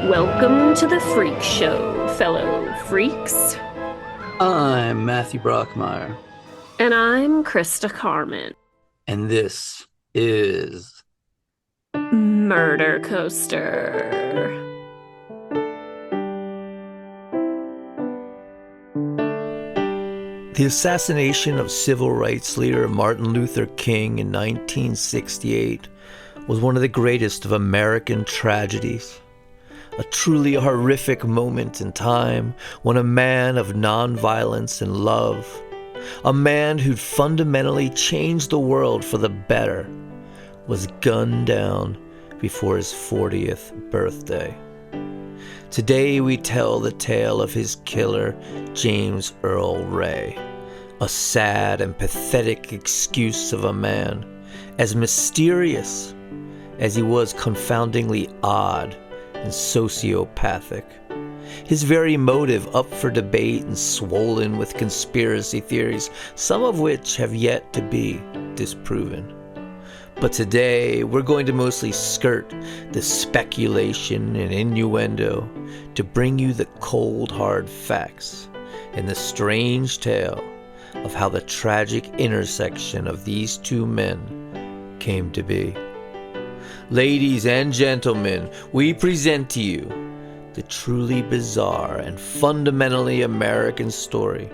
Welcome to the Freak Show, fellow freaks. I'm Matthew Brockmeyer. And I'm Krista Carmen. And this is Murder Coaster. The assassination of civil rights leader Martin Luther King in 1968 was one of the greatest of American tragedies. A truly horrific moment in time when a man of nonviolence and love, a man who'd fundamentally changed the world for the better, was gunned down before his 40th birthday. Today we tell the tale of his killer, James Earl Ray, a sad and pathetic excuse of a man as mysterious as he was confoundingly odd and sociopathic. His very motive up for debate and swollen with conspiracy theories, some of which have yet to be disproven. But today, we're going to mostly skirt the speculation and innuendo to bring you the cold, hard facts and the strange tale of how the tragic intersection of these two men came to be. Ladies and gentlemen, we present to you the truly bizarre and fundamentally American story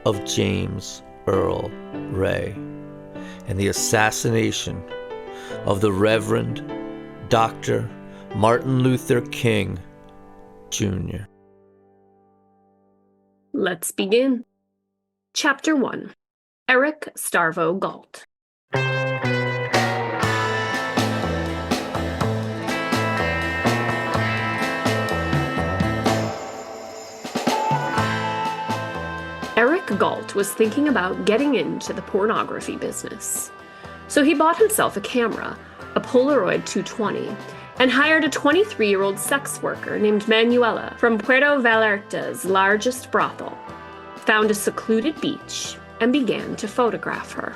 of James Earl Ray and the assassination of the Reverend Dr. Martin Luther King, Jr. Let's begin. Chapter 1. Eric Starvo Galt. Eric Galt was thinking about getting into the pornography business. So he bought himself a camera, a Polaroid 220, and hired a 23-year-old sex worker named Manuela from Puerto Vallarta's largest brothel, found a secluded beach, and began to photograph her.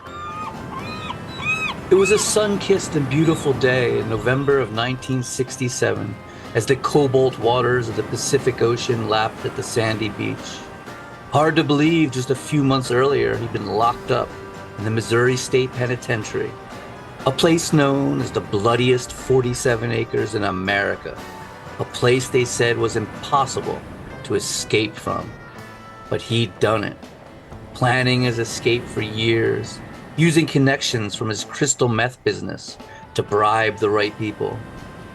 It was a sun-kissed and beautiful day in November of 1967 as the cobalt waters of the Pacific Ocean lapped at the sandy beach. Hard to believe just a few months earlier he'd been locked up in the Missouri State Penitentiary, a place known as the bloodiest 47 acres in America, a place they said was impossible to escape from. But he'd done it, planning his escape for years, using connections from his crystal meth business to bribe the right people,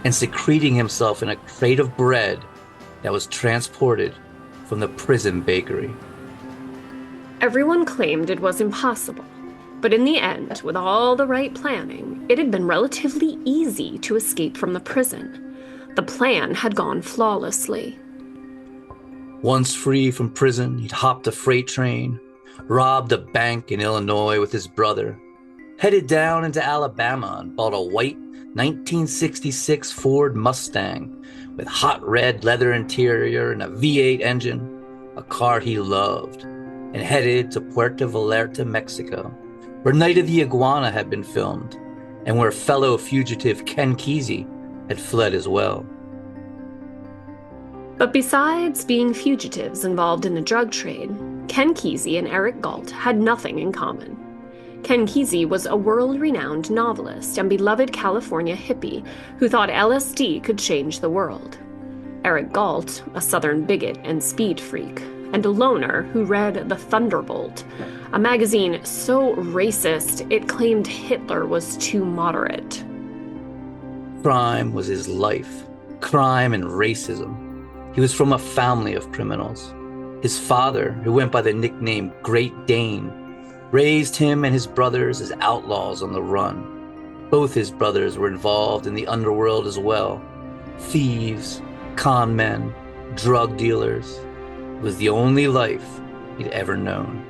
and secreting himself in a crate of bread that was transported from the prison bakery. Everyone claimed it was impossible, but in the end, with all the right planning, it had been relatively easy to escape from the prison. The plan had gone flawlessly. Once free from prison, he'd hopped a freight train, robbed a bank in Illinois with his brother, headed down into Alabama and bought a white 1966 Ford Mustang with hot red leather interior and a V8 engine, a car he loved, and headed to Puerto Vallarta, Mexico, where Night of the Iguana had been filmed, and where fellow fugitive Ken Kesey had fled as well. But besides being fugitives involved in the drug trade, Ken Kesey and Eric Galt had nothing in common. Ken Kesey was a world-renowned novelist and beloved California hippie who thought LSD could change the world. Eric Galt, a Southern bigot and speed freak, and a loner who read The Thunderbolt, a magazine so racist it claimed Hitler was too moderate. Crime was his life, crime and racism. He was from a family of criminals. His father, who went by the nickname Great Dane, raised him and his brothers as outlaws on the run. Both his brothers were involved in the underworld as well. Thieves, con men, drug dealers. It was the only life he'd ever known.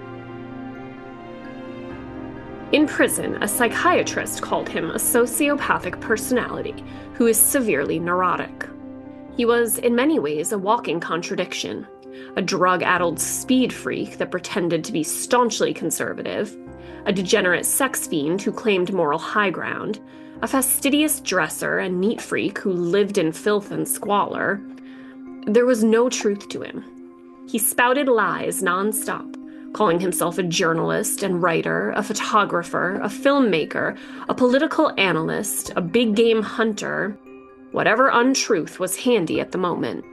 In prison, a psychiatrist called him a sociopathic personality who is severely neurotic. He was, in many ways, a walking contradiction. A drug-addled speed freak that pretended to be staunchly conservative, a degenerate sex fiend who claimed moral high ground, a fastidious dresser and neat freak who lived in filth and squalor, there was no truth to him. He spouted lies nonstop, calling himself a journalist and writer, a photographer, a filmmaker, a political analyst, a big game hunter. Whatever untruth was handy at the moment.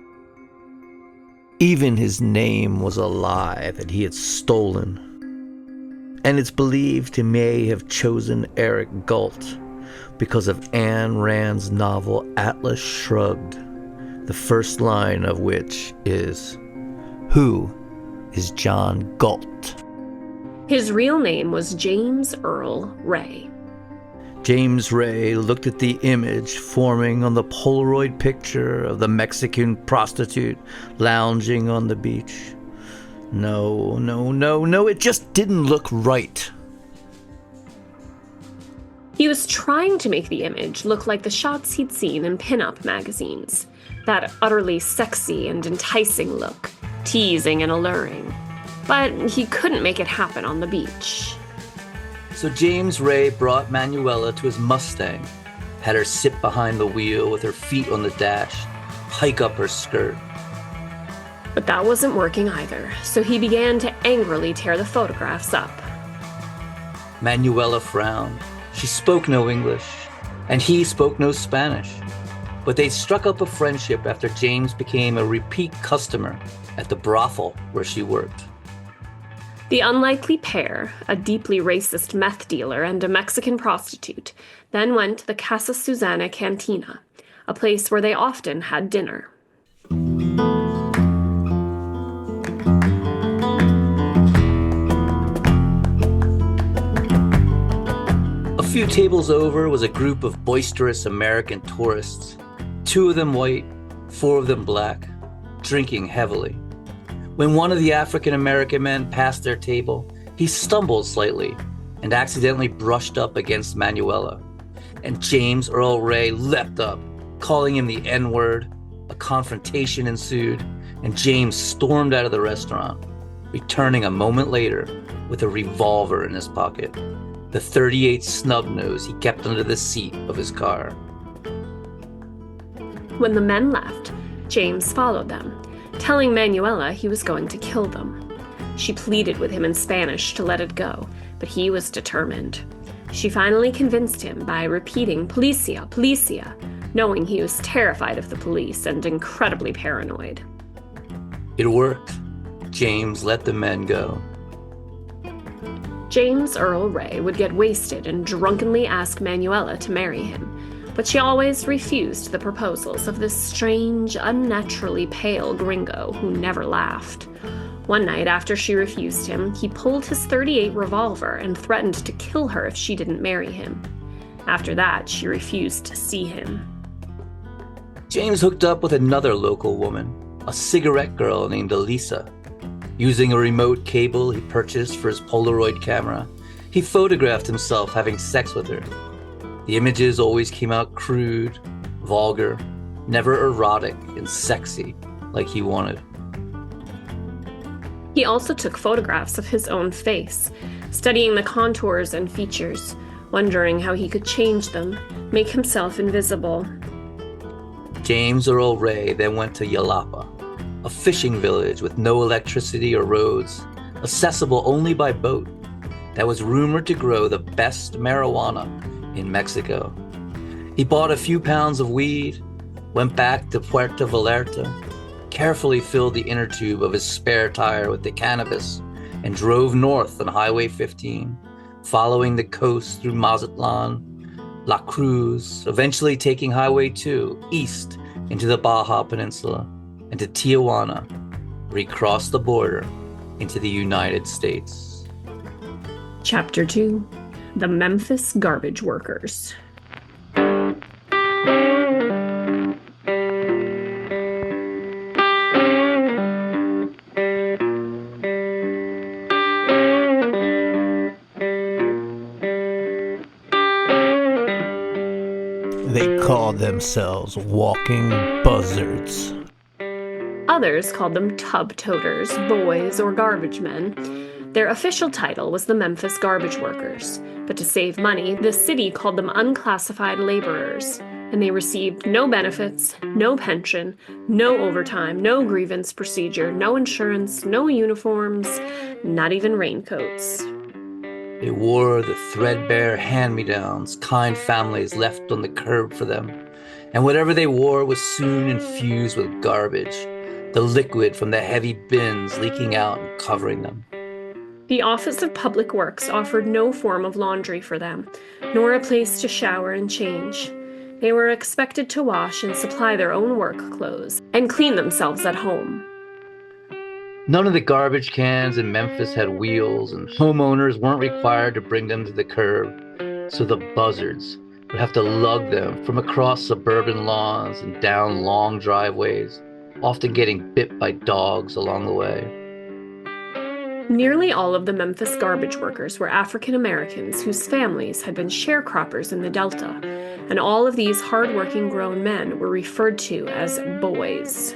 Even his name was a lie that he had stolen. And it's believed he may have chosen Eric Galt because of Ayn Rand's novel Atlas Shrugged, the first line of which is, "Who is John Galt?" His real name was James Earl Ray. James Ray looked at the image forming on the Polaroid picture of the Mexican prostitute lounging on the beach. No, it just didn't look right. He was trying to make the image look like the shots he'd seen in pin-up magazines. That utterly sexy and enticing look, teasing and alluring. But he couldn't make it happen on the beach. So James Ray brought Manuela to his Mustang, had her sit behind the wheel with her feet on the dash, hike up her skirt. But that wasn't working either, so he began to angrily tear the photographs up. Manuela frowned. She spoke no English, and he spoke no Spanish. But they struck up a friendship after James became a repeat customer at the brothel where she worked. The unlikely pair, a deeply racist meth dealer and a Mexican prostitute, then went to the Casa Susana Cantina, a place where they often had dinner. A few tables over was a group of boisterous American tourists, 2 of them white, 4 of them black, drinking heavily. When one of the African-American men passed their table, he stumbled slightly and accidentally brushed up against Manuela. And James Earl Ray leapt up, calling him the N-word. A confrontation ensued, and James stormed out of the restaurant, returning a moment later with a revolver in his pocket, the .38 snub nose he kept under the seat of his car. When the men left, James followed them, telling Manuela he was going to kill them. She pleaded with him in Spanish to let it go, but he was determined. She finally convinced him by repeating "Policia, policia," knowing he was terrified of the police and incredibly paranoid. It worked. James let the men go. James Earl Ray would get wasted and drunkenly ask Manuela to marry him, but she always refused the proposals of this strange, unnaturally pale gringo who never laughed. One night after she refused him, he pulled his .38 revolver and threatened to kill her if she didn't marry him. After that, she refused to see him. James hooked up with another local woman, a cigarette girl named Elisa. Using a remote cable he purchased for his Polaroid camera, he photographed himself having sex with her. The images always came out crude, vulgar, never erotic and sexy like he wanted. He also took photographs of his own face, studying the contours and features, wondering how he could change them, make himself invisible. James Earl Ray then went to Yalapa, a fishing village with no electricity or roads, accessible only by boat, that was rumored to grow the best marijuana in Mexico. He bought a few pounds of weed, went back to Puerto Vallarta, carefully filled the inner tube of his spare tire with the cannabis, and drove north on Highway 15, following the coast through Mazatlan, La Cruz, eventually taking Highway 2 east into the Baja Peninsula and to Tijuana, where he crossed the border into the United States. Chapter 2: The Memphis Garbage Workers. They called themselves walking buzzards. Others called them tub toters, boys, or garbage men. Their official title was the Memphis Garbage Workers, But to save money, the city called them unclassified laborers, and they received no benefits, no pension, no overtime, no grievance procedure, no insurance, no uniforms, not even raincoats. They wore the threadbare hand-me-downs kind families left on the curb for them, and whatever they wore was soon infused with garbage, the liquid from the heavy bins leaking out and covering them. The Office of Public Works offered no form of laundry for them, nor a place to shower and change. They were expected to wash and supply their own work clothes and clean themselves at home. None of the garbage cans in Memphis had wheels, and homeowners weren't required to bring them to the curb, so the buzzards would have to lug them from across suburban lawns and down long driveways, often getting bit by dogs along the way. Nearly all of the Memphis garbage workers were African Americans whose families had been sharecroppers in the Delta, and all of these hard-working grown men were referred to as boys.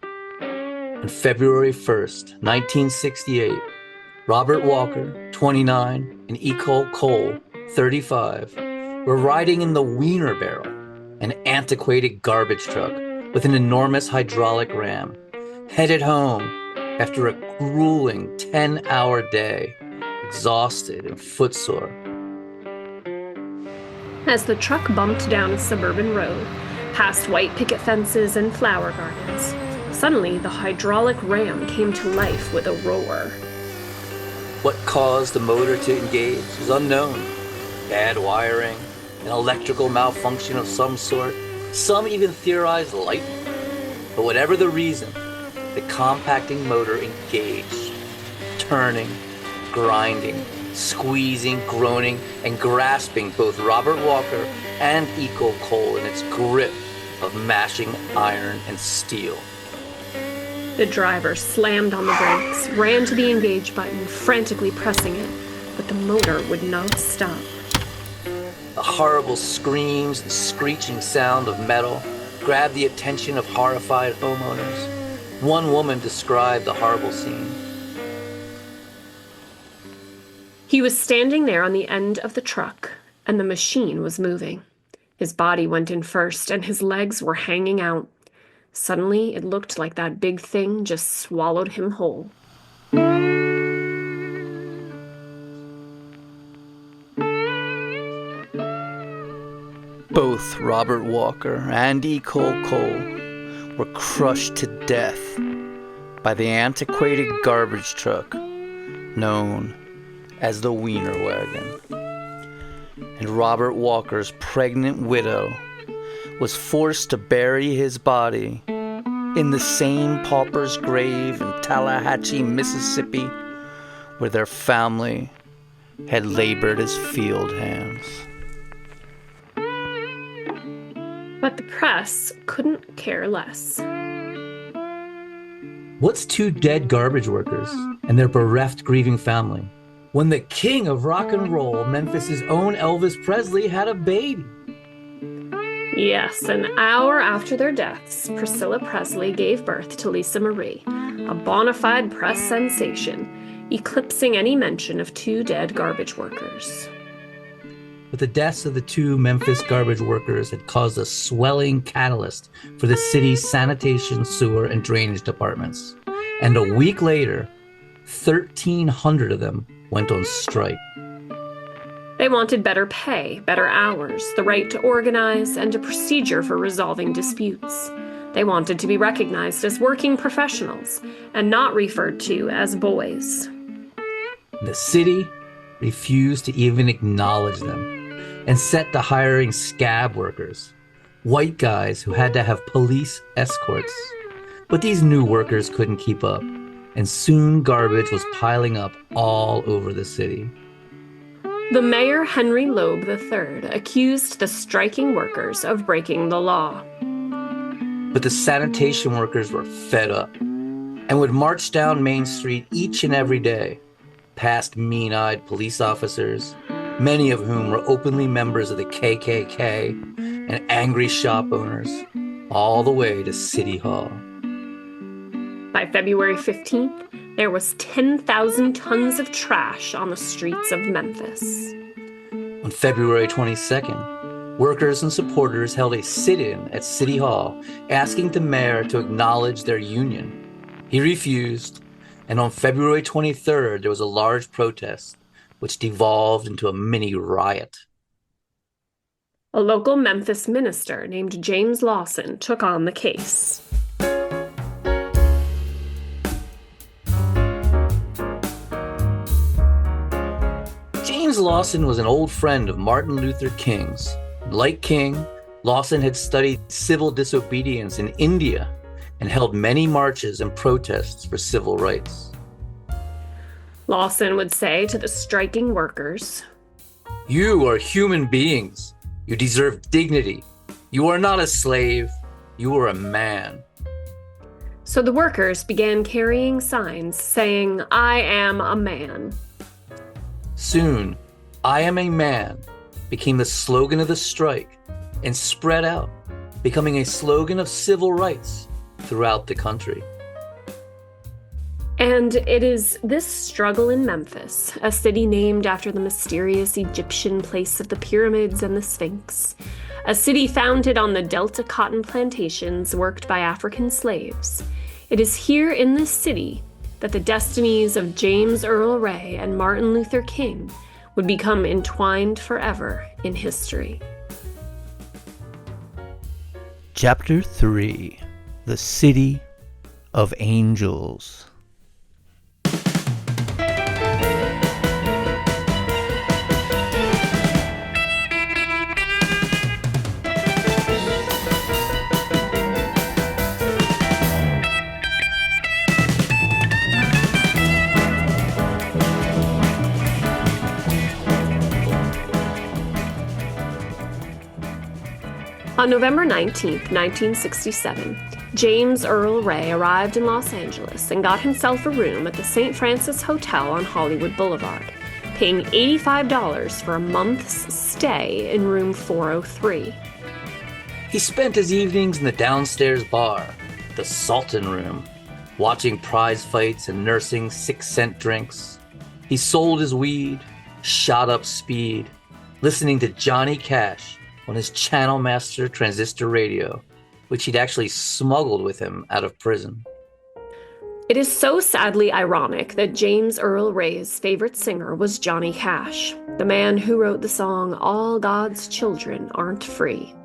On February 1st, 1968, Robert Walker, 29, and Ecole Cole, 35, were riding in the Wiener Barrel, an antiquated garbage truck with an enormous hydraulic ram, headed home after a grueling 10-hour day, exhausted and footsore. As the truck bumped down a suburban road, past white picket fences and flower gardens, suddenly the hydraulic ram came to life with a roar. What caused the motor to engage is unknown. Bad wiring, an electrical malfunction of some sort. Some even theorized lightning. But whatever the reason, the compacting motor engaged, turning, grinding, squeezing, groaning, and grasping both Robert Walker and Ecole Cole in its grip of mashing iron and steel. The driver slammed on the brakes, ran to the engage button, frantically pressing it, but the motor would not stop. The horrible screams and screeching sound of metal grabbed the attention of horrified homeowners. One woman described the horrible scene. He was standing there on the end of the truck, and the machine was moving. His body went in first, and his legs were hanging out. Suddenly, it looked like that big thing just swallowed him whole. Both Robert Walker and Ecole Cole were crushed to death by the antiquated garbage truck known as the Wiener Wagon. And Robert Walker's pregnant widow was forced to bury his body in the same pauper's grave in Tallahatchie, Mississippi, where their family had labored as field hands. But the press couldn't care less. What's two dead garbage workers and their bereft, grieving family when the king of rock and roll, Memphis's own Elvis Presley, had a baby? Yes, an hour after their deaths, Priscilla Presley gave birth to Lisa Marie, a bona fide press sensation, eclipsing any mention of two dead garbage workers. But the deaths of the two Memphis garbage workers had caused a swelling catalyst for the city's sanitation, sewer, and drainage departments. And a week later, 1,300 of them went on strike. They wanted better pay, better hours, the right to organize, and a procedure for resolving disputes. They wanted to be recognized as working professionals and not referred to as boys. The city refused to even acknowledge them and set to hiring scab workers, white guys who had to have police escorts. But these new workers couldn't keep up, and soon garbage was piling up all over the city. The mayor, Henry Loeb III, accused the striking workers of breaking the law. But the sanitation workers were fed up and would march down Main Street each and every day, past mean-eyed police officers, many of whom were openly members of the KKK, and angry shop owners, all the way to City Hall. By February 15th, there was 10,000 tons of trash on the streets of Memphis. On February 22nd, workers and supporters held a sit-in at City Hall asking the mayor to acknowledge their union. He refused, and on February 23rd, there was a large protest, which devolved into a mini riot. A local Memphis minister named James Lawson took on the case. James Lawson was an old friend of Martin Luther King's. Like King, Lawson had studied civil disobedience in India and held many marches and protests for civil rights. Lawson would say to the striking workers, "You are human beings. You deserve dignity. You are not a slave. You are a man." So the workers began carrying signs saying, "I am a man." Soon, "I am a man" became the slogan of the strike and spread out, becoming a slogan of civil rights throughout the country. And it is this struggle in Memphis, a city named after the mysterious Egyptian place of the pyramids and the Sphinx, a city founded on the Delta cotton plantations worked by African slaves. It is here in this city that the destinies of James Earl Ray and Martin Luther King would become entwined forever in history. Chapter 3: The City of Angels. On November 19, 1967, James Earl Ray arrived in Los Angeles and got himself a room at the St. Francis Hotel on Hollywood Boulevard, paying $85 for a month's stay in room 403. He spent his evenings in the downstairs bar, the Sultan Room, watching prize fights and nursing 6-cent drinks. He sold his weed, shot up speed, listening to Johnny Cash on his Channel Master transistor radio, which he'd actually smuggled with him out of prison. It is so sadly ironic that James Earl Ray's favorite singer was Johnny Cash, the man who wrote the song "All God's Children Aren't Free."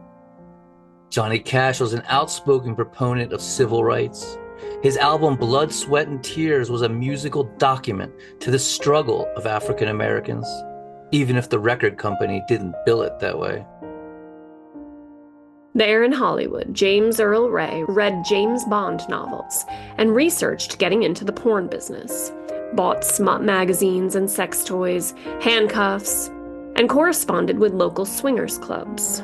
Johnny Cash was an outspoken proponent of civil rights. His album Blood, Sweat, and Tears was a musical document to the struggle of African Americans, even if the record company didn't bill it that way. There in Hollywood, James Earl Ray read James Bond novels and researched getting into the porn business, bought smut magazines and sex toys, handcuffs, and corresponded with local swingers clubs.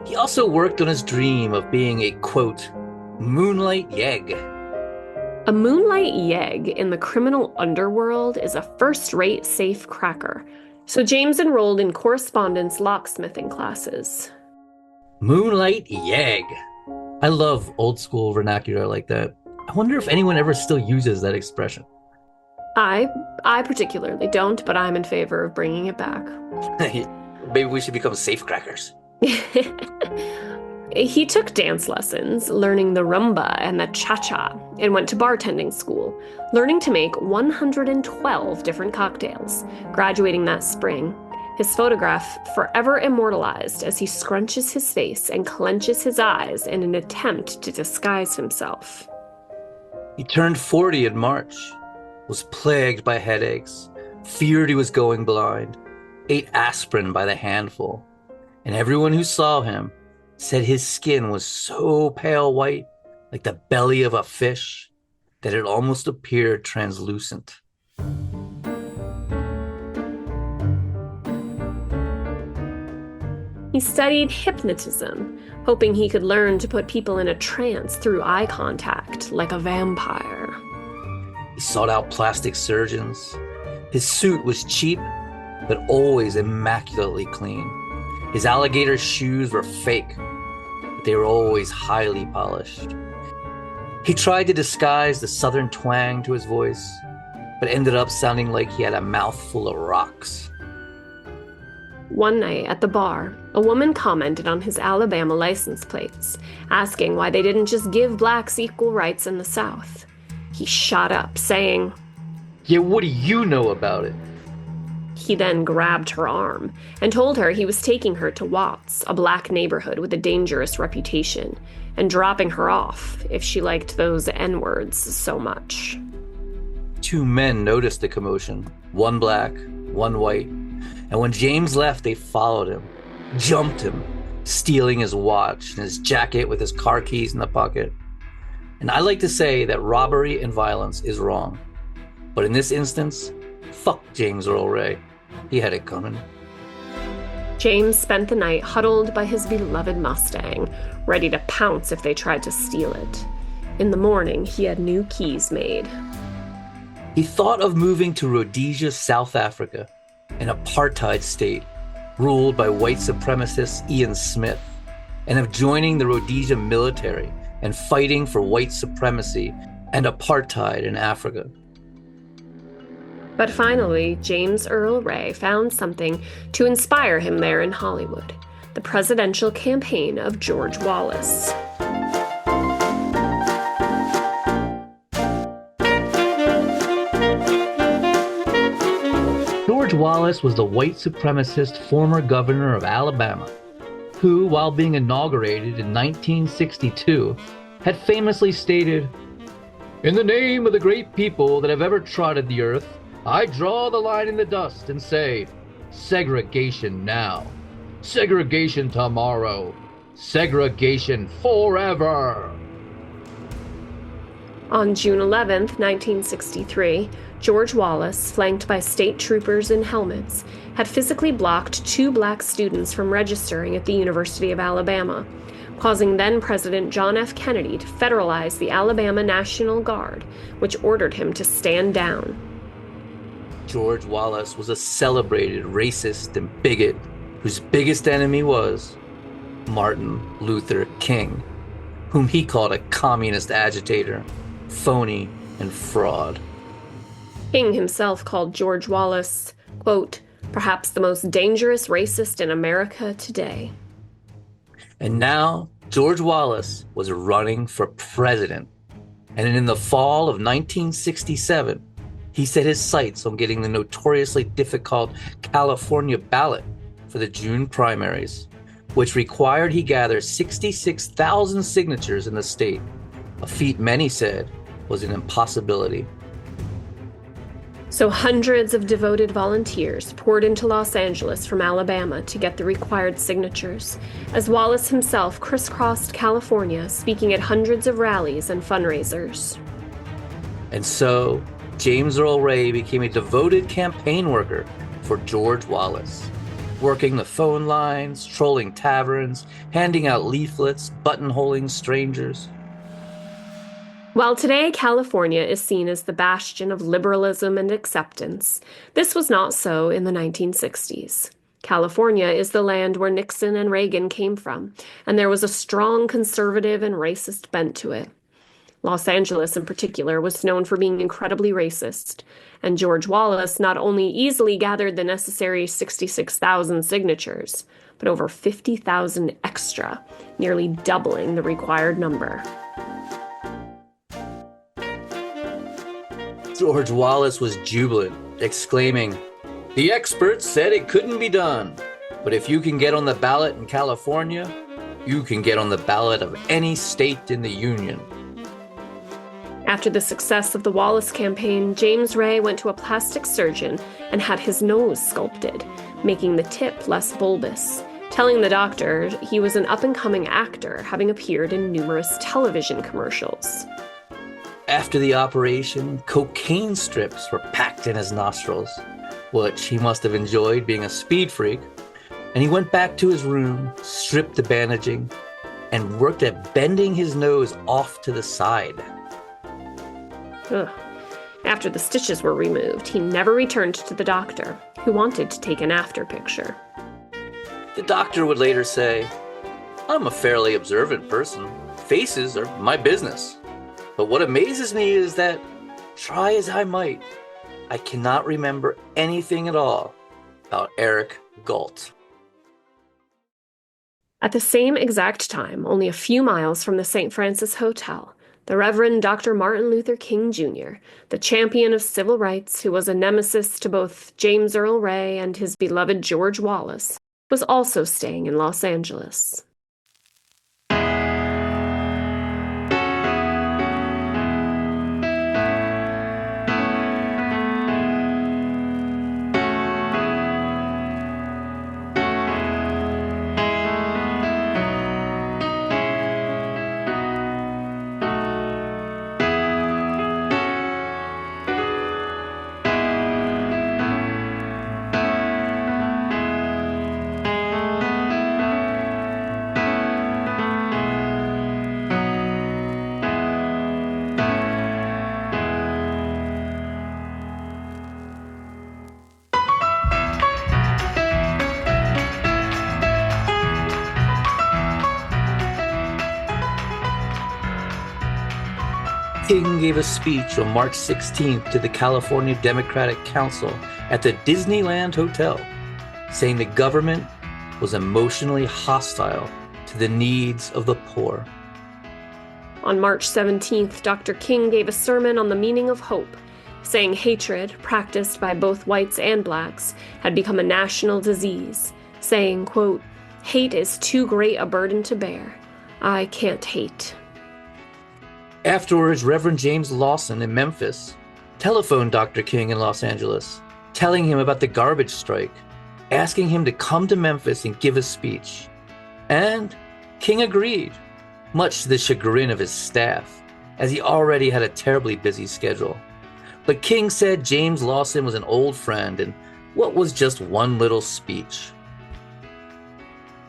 He also worked on his dream of being a, quote, moonlight yegg. A moonlight yegg in the criminal underworld is a first-rate safe cracker, so James enrolled in correspondence locksmithing classes. Moonlight yegg. I love old school vernacular like that. I wonder if anyone ever still uses that expression. I particularly don't, but I'm in favor of bringing it back. Maybe we should become safecrackers. He took dance lessons, learning the rumba and the cha-cha, and went to bartending school, learning to make 112 different cocktails, graduating that spring. His photograph forever immortalized as he scrunches his face and clenches his eyes in an attempt to disguise himself. He turned 40 in March, was plagued by headaches, feared he was going blind, ate aspirin by the handful, and everyone who saw him said his skin was so pale white, like the belly of a fish, that it almost appeared translucent. He studied hypnotism, hoping he could learn to put people in a trance through eye contact, like a vampire. He sought out plastic surgeons. His suit was cheap, but always immaculately clean. His alligator shoes were fake, but they were always highly polished. He tried to disguise the southern twang to his voice, but ended up sounding like he had a mouthful of rocks. One night at the bar, a woman commented on his Alabama license plates, asking why they didn't just give blacks equal rights in the South. He shot up, saying, "Yeah, what do you know about it?" He then grabbed her arm and told her he was taking her to Watts, a black neighborhood with a dangerous reputation, and dropping her off if she liked those N-words so much. Two men noticed the commotion, one black, one white, and when James left, they followed him, jumped him, stealing his watch and his jacket with his car keys in the pocket. And I like to say that robbery and violence is wrong. But in this instance, fuck James Earl Ray. He had it coming. James spent the night huddled by his beloved Mustang, ready to pounce if they tried to steal it. In the morning, he had new keys made. He thought of moving to Rhodesia, South Africa, an apartheid state ruled by white supremacist Ian Smith, and of joining the Rhodesia military and fighting for white supremacy and apartheid in Africa. But finally, James Earl Ray found something to inspire him there in Hollywood: the presidential campaign of George Wallace. George Wallace was the white supremacist former governor of Alabama, who, while being inaugurated in 1962, had famously stated, "In the name of the great people that have ever trotted the earth, I draw the line in the dust and say, segregation now, segregation tomorrow, segregation forever." On June 11, 1963, George Wallace, flanked by state troopers in helmets, had physically blocked two black students from registering at the University of Alabama, causing then-President John F. Kennedy to federalize the Alabama National Guard, which ordered him to stand down. George Wallace was a celebrated racist and bigot whose biggest enemy was Martin Luther King, whom he called a communist agitator, phony, and fraud. King himself called George Wallace, quote, "perhaps the most dangerous racist in America today." And now George Wallace was running for president. And in the fall of 1967, he set his sights on getting the notoriously difficult California ballot for the June primaries, which required he gather 66,000 signatures in the state, a feat many said was an impossibility. So hundreds of devoted volunteers poured into Los Angeles from Alabama to get the required signatures, as Wallace himself crisscrossed California, speaking at hundreds of rallies and fundraisers. And so, James Earl Ray became a devoted campaign worker for George Wallace, working the phone lines, trolling taverns, handing out leaflets, buttonholing strangers. While today California is seen as the bastion of liberalism and acceptance, this was not so in the 1960s. California is the land where Nixon and Reagan came from, and there was a strong conservative and racist bent to it. Los Angeles, in particular, was known for being incredibly racist, and George Wallace not only easily gathered the necessary 66,000 signatures, but over 50,000 extra, nearly doubling the required number. George Wallace was jubilant, exclaiming, "The experts said it couldn't be done, but if you can get on the ballot in California, you can get on the ballot of any state in the Union." After the success of the Wallace campaign, James Ray went to a plastic surgeon and had his nose sculpted, making the tip less bulbous, telling the doctor he was an up-and-coming actor, having appeared in numerous television commercials. After the operation, cocaine strips were packed in his nostrils, which he must have enjoyed being a speed freak, and he went back to his room, stripped the bandaging, and worked at bending his nose off to the side. Ugh. After the stitches were removed, he never returned to the doctor, who wanted to take an after picture. The doctor would later say, "I'm a fairly observant person. Faces are my business. But what amazes me is that, try as I might, I cannot remember anything at all about Eric Galt." At the same exact time, only a few miles from the St. Francis Hotel, the Reverend Dr. Martin Luther King Jr., the champion of civil rights who was a nemesis to both James Earl Ray and his beloved George Wallace, was also staying in Los Angeles. King gave a speech on March 16th to the California Democratic Council at the Disneyland Hotel, saying the government was emotionally hostile to the needs of the poor. On March 17th, Dr. King gave a sermon on the meaning of hope, saying hatred, practiced by both whites and blacks, had become a national disease, saying, quote, "Hate is too great a burden to bear. I can't hate." Afterwards, Reverend James Lawson in Memphis telephoned Dr. King in Los Angeles, telling him about the garbage strike, asking him to come to Memphis and give a speech. And King agreed, much to the chagrin of his staff, as he already had a terribly busy schedule. But King said James Lawson was an old friend, and what was just one little speech?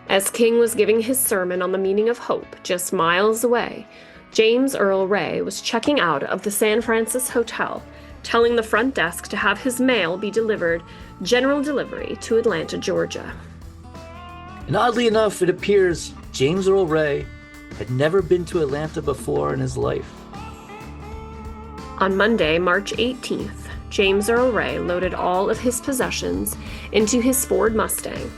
As King was giving his sermon on the meaning of hope just miles away, James Earl Ray was checking out of the San Francis Hotel, telling the front desk to have his mail be delivered general delivery to Atlanta, Georgia. And oddly enough, it appears James Earl Ray had never been to Atlanta before in his life. On Monday, March 18th, James Earl Ray loaded all of his possessions into his Ford Mustang.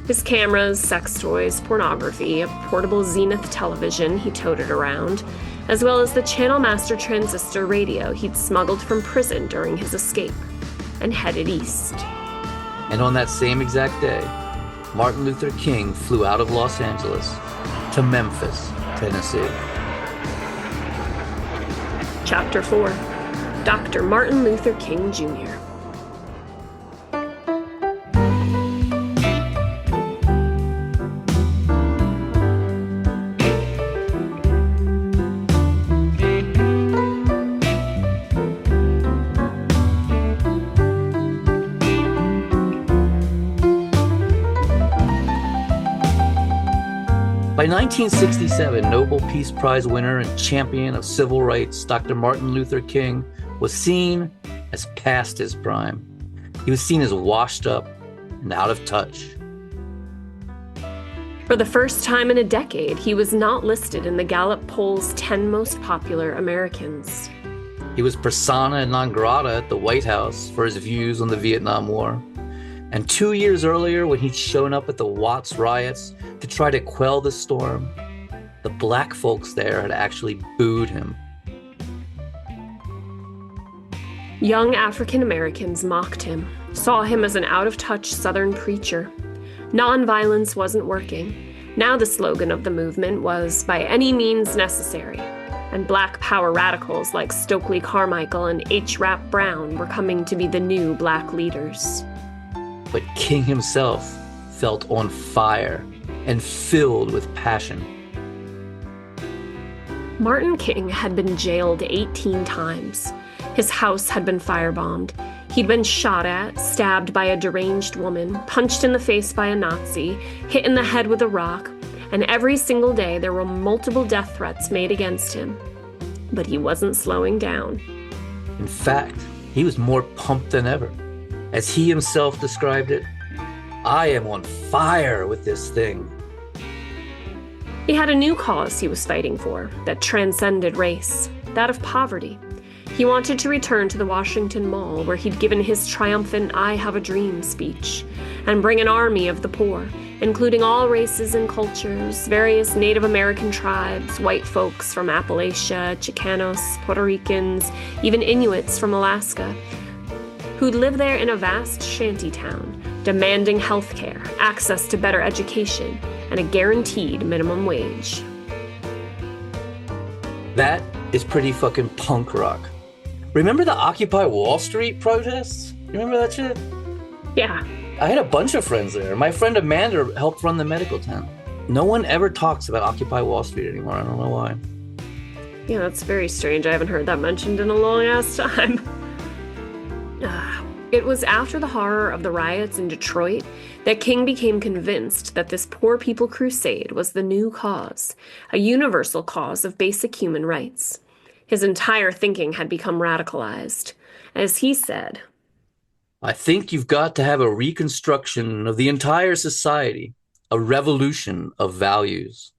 His cameras, sex toys, pornography, a portable Zenith television he toted around, as well as the Channel Master transistor radio he'd smuggled from prison during his escape, and headed east. And on that same exact day, Martin Luther King flew out of Los Angeles to Memphis, Tennessee. Chapter 4. Dr. Martin Luther King Jr. By 1967, Nobel Peace Prize winner and champion of civil rights, Dr. Martin Luther King was seen as past his prime. He was seen as washed up and out of touch. For the first time in a decade, he was not listed in the Gallup poll's 10 most popular Americans. He was persona non grata at the White House for his views on the Vietnam War. And 2 years earlier, when he'd shown up at the Watts riots to try to quell the storm, the black folks there had actually booed him. Young African Americans mocked him, saw him as an out-of-touch Southern preacher. Nonviolence wasn't working. Now the slogan of the movement was, by any means necessary, and black power radicals like Stokely Carmichael and H. Rap Brown were coming to be the new black leaders. But King himself felt on fire and filled with passion. Martin King had been jailed 18 times. His house had been firebombed. He'd been shot at, stabbed by a deranged woman, punched in the face by a Nazi, hit in the head with a rock, and every single day there were multiple death threats made against him. But he wasn't slowing down. In fact, he was more pumped than ever. As he himself described it, "I am on fire with this thing." He had a new cause he was fighting for that transcended race, that of poverty. He wanted to return to the Washington Mall where he'd given his triumphant "I Have a Dream" speech and bring an army of the poor, including all races and cultures, various Native American tribes, white folks from Appalachia, Chicanos, Puerto Ricans, even Inuits from Alaska, who'd live there in a vast shanty town, demanding health care, access to better education, and a guaranteed minimum wage. That is pretty fucking punk rock. Remember the Occupy Wall Street protests? You remember that shit? Yeah. I had a bunch of friends there. My friend Amanda helped run the medical tent. No one ever talks about Occupy Wall Street anymore. I don't know why. Yeah, that's very strange. I haven't heard that mentioned in a long ass time. It was after the horror of the riots in Detroit that King became convinced that this poor people crusade was the new cause, a universal cause of basic human rights. His entire thinking had become radicalized. As he said, I think you've got to have a reconstruction of the entire society, a revolution of values.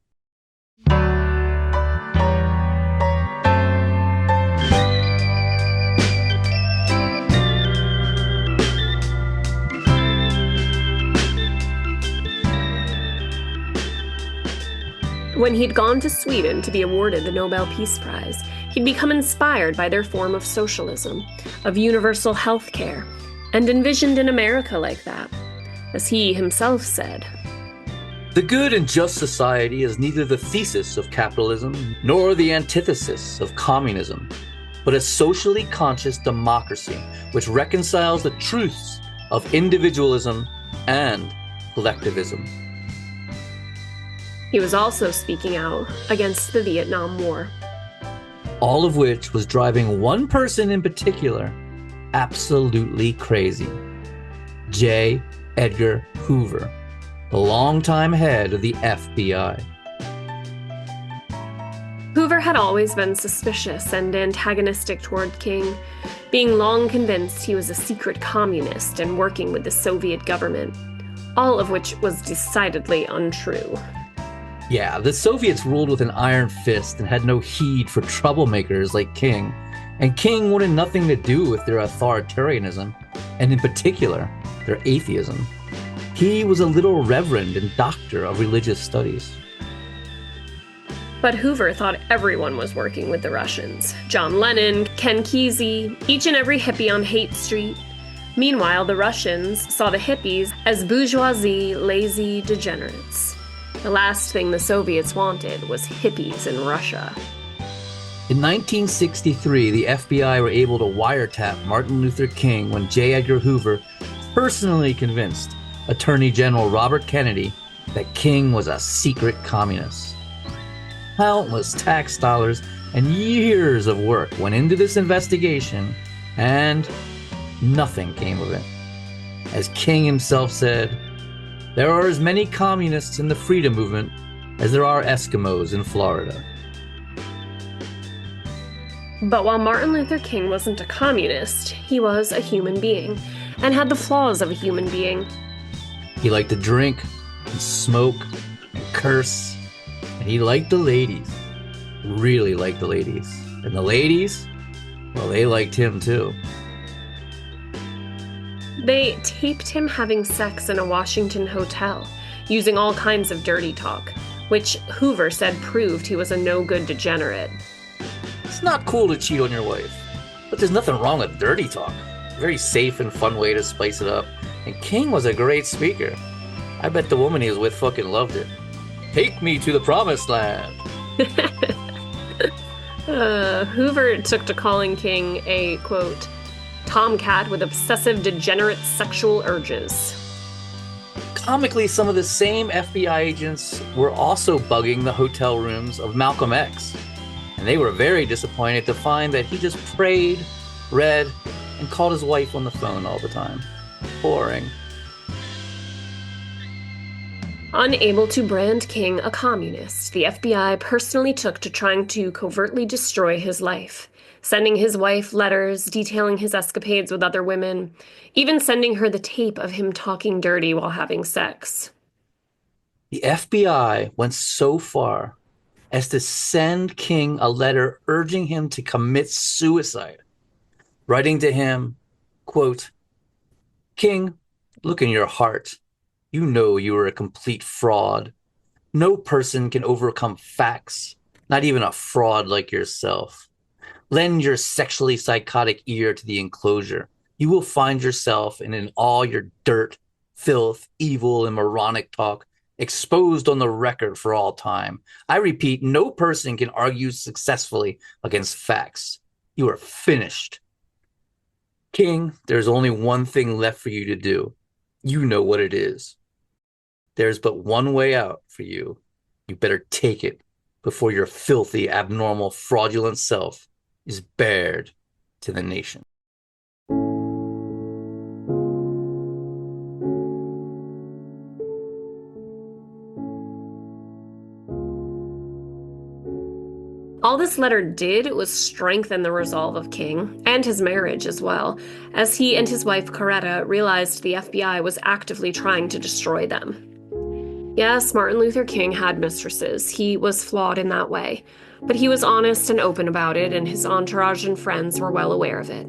When he'd gone to Sweden to be awarded the Nobel Peace Prize, he'd become inspired by their form of socialism, of universal health care, and envisioned an America like that. As he himself said, The good and just society is neither the thesis of capitalism nor the antithesis of communism, but a socially conscious democracy which reconciles the truths of individualism and collectivism. He was also speaking out against the Vietnam War. All of which was driving one person in particular absolutely crazy. J. Edgar Hoover, the longtime head of the FBI. Hoover had always been suspicious and antagonistic toward King, being long convinced he was a secret communist and working with the Soviet government, all of which was decidedly untrue. Yeah, the Soviets ruled with an iron fist and had no heed for troublemakers like King, and King wanted nothing to do with their authoritarianism, and in particular, their atheism. He was a little reverend and doctor of religious studies. But Hoover thought everyone was working with the Russians. John Lennon, Ken Kesey, each and every hippie on Haight Street. Meanwhile, the Russians saw the hippies as bourgeoisie, lazy degenerates. The last thing the Soviets wanted was hippies in Russia. In 1963, the FBI were able to wiretap Martin Luther King when J. Edgar Hoover personally convinced Attorney General Robert Kennedy that King was a secret communist. Countless tax dollars and years of work went into this investigation, and nothing came of it. As King himself said, there are as many communists in the freedom movement as there are Eskimos in Florida. But while Martin Luther King wasn't a communist, he was a human being, and had the flaws of a human being. He liked to drink and smoke and curse, and he liked the ladies. Really liked the ladies. And the ladies, well, they liked him too. They taped him having sex in a Washington hotel, using all kinds of dirty talk, which Hoover said proved he was a no-good degenerate. It's not cool to cheat on your wife, but there's nothing wrong with dirty talk. Very safe and fun way to spice it up. And King was a great speaker. I bet the woman he was with fucking loved it. Take me to the promised land. Hoover took to calling King a, quote, tomcat with obsessive degenerate sexual urges. Comically, some of the same FBI agents were also bugging the hotel rooms of Malcolm X. And they were very disappointed to find that he just prayed, read, and called his wife on the phone all the time. Boring. Unable to brand King a communist, the FBI personally took to trying to covertly destroy his life, sending his wife letters detailing his escapades with other women, even sending her the tape of him talking dirty while having sex. The FBI went so far as to send King a letter urging him to commit suicide, writing to him, quote, King, look in your heart. You know you are a complete fraud. No person can overcome facts, not even a fraud like yourself. Lend your sexually psychotic ear to the enclosure. You will find yourself in all your dirt, filth, evil, and moronic talk exposed on the record for all time. I repeat, no person can argue successfully against facts. You are finished. King, there's only one thing left for you to do. You know what it is. There's but one way out for you. You better take it before your filthy, abnormal, fraudulent self is bared to the nation. All this letter did was strengthen the resolve of King, and his marriage as well, as he and his wife Coretta realized the FBI was actively trying to destroy them. Yes, Martin Luther King had mistresses. He was flawed in that way. But he was honest and open about it, and his entourage and friends were well aware of it.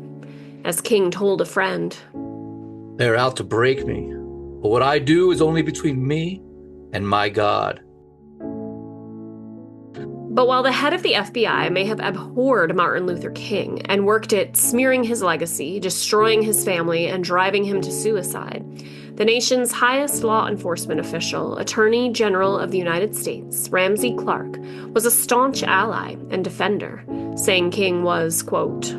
As King told a friend, "They're out to break me, but what I do is only between me and my God." But while the head of the FBI may have abhorred Martin Luther King and worked at smearing his legacy, destroying his family, and driving him to suicide, the nation's highest law enforcement official, Attorney General of the United States, Ramsey Clark, was a staunch ally and defender, saying King was, quote,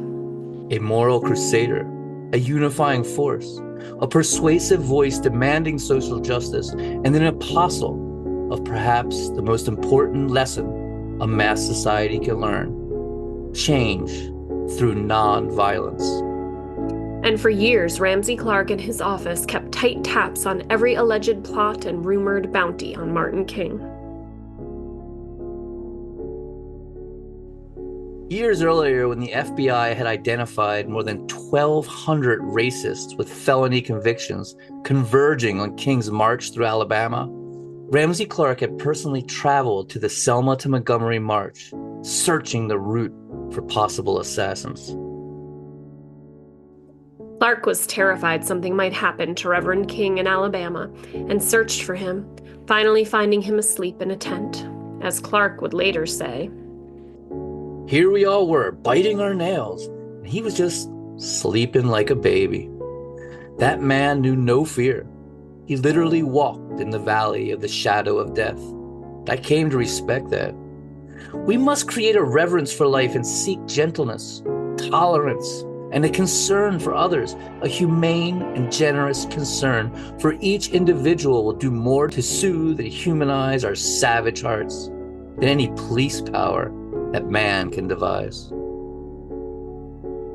"A moral crusader, a unifying force, a persuasive voice demanding social justice, and an apostle of perhaps the most important lesson a mass society can learn: change through nonviolence." And for years, Ramsey Clark and his office kept tight taps on every alleged plot and rumored bounty on Martin King. Years earlier, when the FBI had identified more than 1,200 racists with felony convictions converging on King's march through Alabama, Ramsey Clark had personally traveled to the Selma to Montgomery march, searching the route for possible assassins. Clark was terrified something might happen to Reverend King in Alabama and searched for him, finally finding him asleep in a tent. As Clark would later say, "Here we all were, biting our nails, and he was just sleeping like a baby. That man knew no fear. He literally walked in the valley of the shadow of death. I came to respect that. We must create a reverence for life and seek gentleness, tolerance, and a concern for others. A humane and generous concern for each individual will do more to soothe and humanize our savage hearts than any police power that man can devise."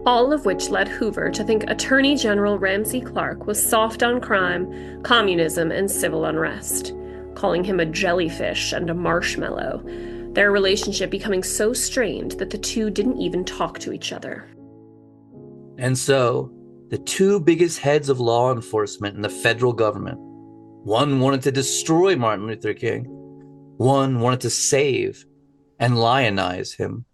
all of which led Hoover to think Attorney General Ramsey Clark was soft on crime, communism, and civil unrest, calling him a jellyfish and a marshmallow, their relationship becoming so strained that the two didn't even talk to each other. And so, the two biggest heads of law enforcement in the federal government, one wanted to destroy Martin Luther King, one wanted to save and lionize him.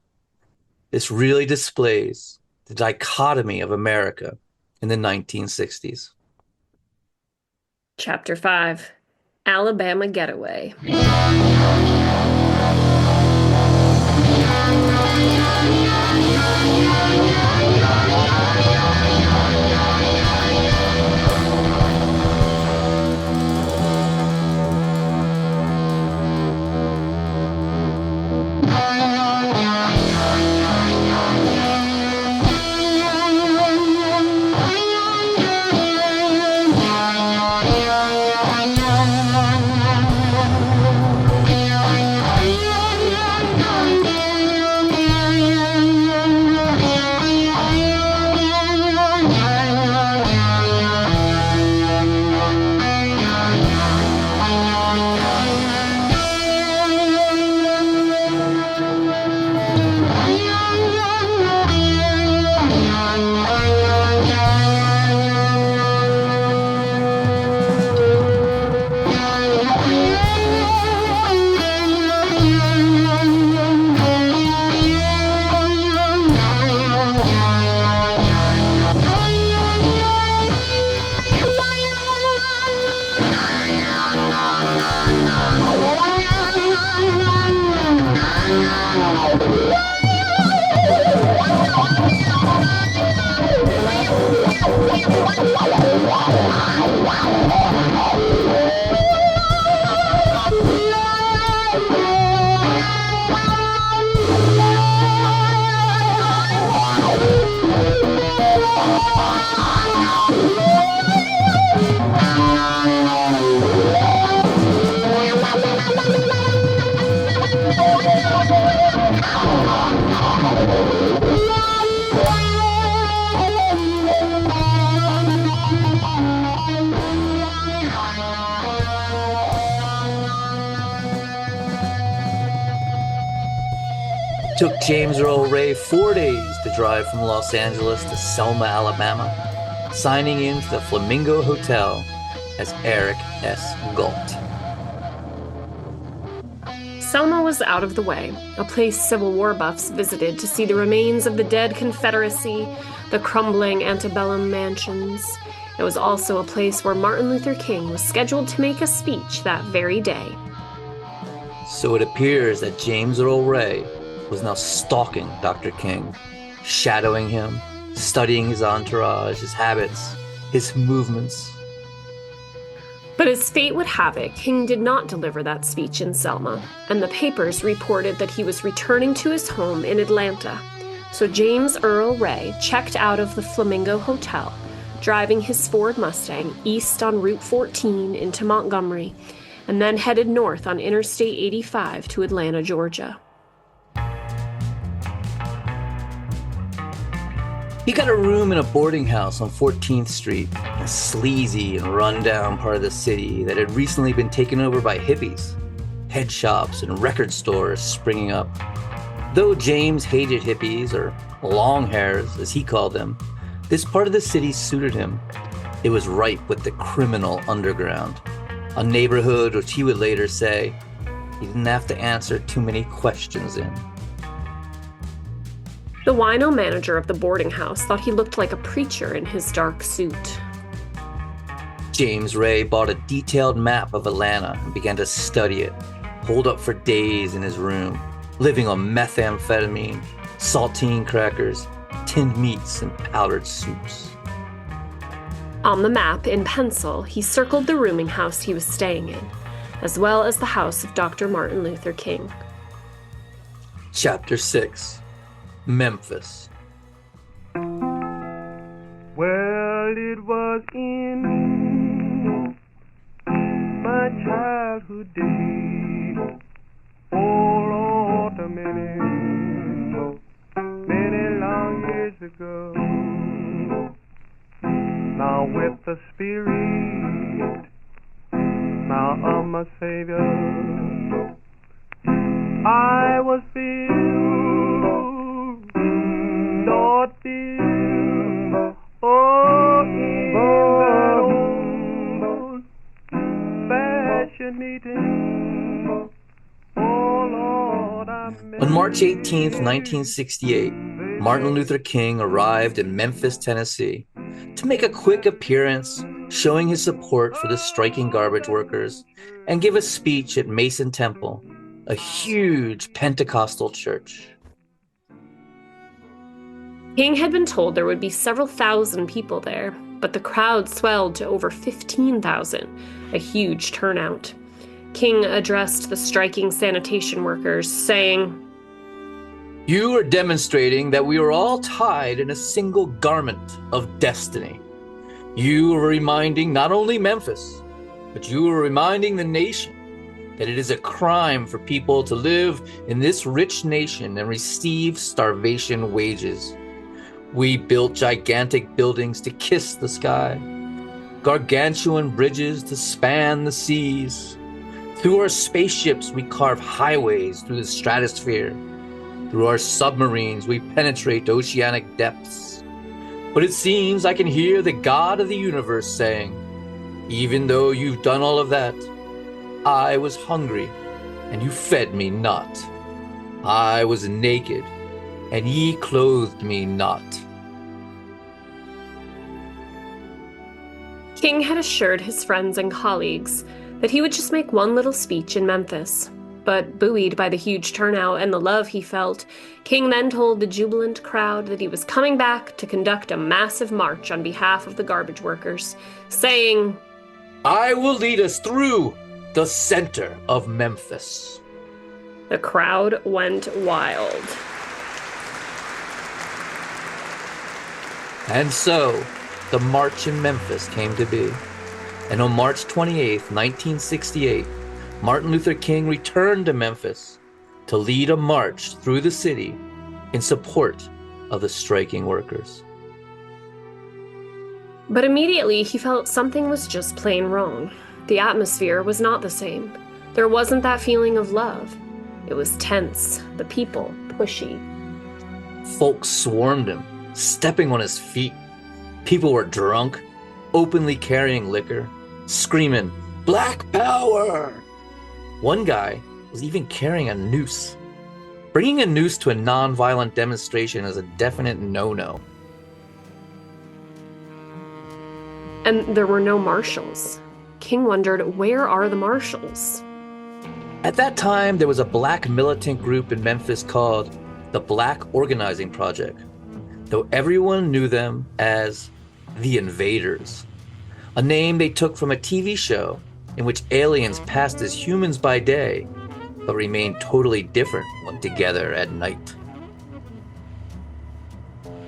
This really displays the dichotomy of America in the 1960s. Chapter 5: Alabama Getaway. Took James Earl Ray 4 days to drive from Los Angeles to Selma, Alabama, signing in to the Flamingo Hotel as Eric S. Galt. Selma was out of the way, a place Civil War buffs visited to see the remains of the dead Confederacy, the crumbling antebellum mansions. It was also a place where Martin Luther King was scheduled to make a speech that very day. So it appears that James Earl Ray was now stalking Dr. King, shadowing him, studying his entourage, his habits, his movements. But as fate would have it, King did not deliver that speech in Selma, and the papers reported that he was returning to his home in Atlanta. So James Earl Ray checked out of the Flamingo Hotel, driving his Ford Mustang east on Route 14 into Montgomery, and then headed north on Interstate 85 to Atlanta, Georgia. He got a room in a boarding house on 14th Street, a sleazy and run-down part of the city that had recently been taken over by hippies, head shops and record stores springing up. Though James hated hippies, or long hairs as he called them, this part of the city suited him. It was ripe with the criminal underground, a neighborhood which he would later say he didn't have to answer too many questions in. The wino manager of the boarding house thought he looked like a preacher in his dark suit. James Ray bought a detailed map of Atlanta and began to study it, holed up for days in his room, living on methamphetamine, saltine crackers, tinned meats, and powdered soups. On the map, in pencil, he circled the rooming house he was staying in, as well as the house of Dr. Martin Luther King. Chapter 6. Memphis. Well, it was in my childhood days, oh Lord, many long years ago. Now with the Spirit, now of my Savior, I was filled. Lord, on March 18th, 1968, Martin Luther King arrived in Memphis, Tennessee, to make a quick appearance, showing his support for the striking garbage workers, and give a speech at Mason Temple, a huge Pentecostal church. King had been told there would be several thousand people there, but the crowd swelled to over 15,000, a huge turnout. King addressed the striking sanitation workers, saying, "You are demonstrating that we are all tied in a single garment of destiny. You are reminding not only Memphis, but you are reminding the nation that it is a crime for people to live in this rich nation and receive starvation wages. We built gigantic buildings to kiss the sky, gargantuan bridges to span the seas. Through our spaceships, we carve highways through the stratosphere. Through our submarines, we penetrate oceanic depths. But it seems I can hear the God of the universe saying, even though you've done all of that, I was hungry, and you fed me not. I was naked, and ye clothed me not." King had assured his friends and colleagues that he would just make one little speech in Memphis. But buoyed by the huge turnout and the love he felt, King then told the jubilant crowd that he was coming back to conduct a massive march on behalf of the garbage workers, saying, "I will lead us through the center of Memphis." The crowd went wild. And so, the March in Memphis came to be. And on March 28th, 1968, Martin Luther King returned to Memphis to lead a march through the city in support of the striking workers. But immediately he felt something was just plain wrong. The atmosphere was not the same. There wasn't that feeling of love. It was tense, the people pushy. Folks swarmed him, stepping on his feet. People were drunk, openly carrying liquor, screaming, "Black Power!" One guy was even carrying a noose. Bringing a noose to a non-violent demonstration is a definite no-no. And there were no marshals. King wondered, where are the marshals? At that time, there was a black militant group in Memphis called the Black Organizing Project, though everyone knew them as the Invaders, a name they took from a TV show in which aliens passed as humans by day, but remained totally different when together at night.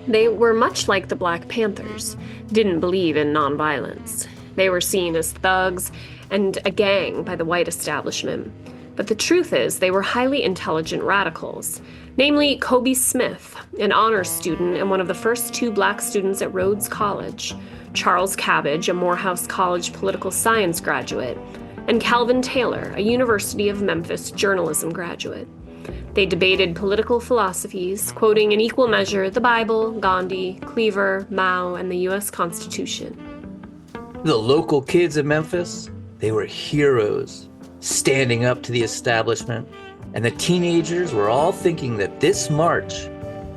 They were much like the Black Panthers, didn't believe in nonviolence. They were seen as thugs and a gang by the white establishment. But the truth is, they were highly intelligent radicals, namely Kobe Smith, an honors student and one of the first 2 black students at Rhodes College, Charles Cabbage, a Morehouse College political science graduate, and Calvin Taylor, a University of Memphis journalism graduate. They debated political philosophies, quoting in equal measure the Bible, Gandhi, Cleaver, Mao, and the U.S. Constitution. The local kids in Memphis, they were heroes, standing up to the establishment, and the teenagers were all thinking that this march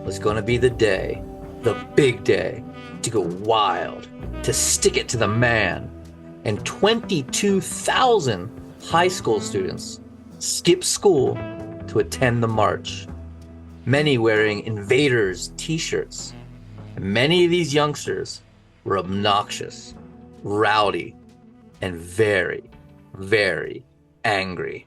was going to be the day, the big day, to go wild, to stick it to the man. And 22,000 high school students skipped school to attend the march, many wearing Invaders t-shirts. And many of these youngsters were obnoxious, rowdy, and very, very angry.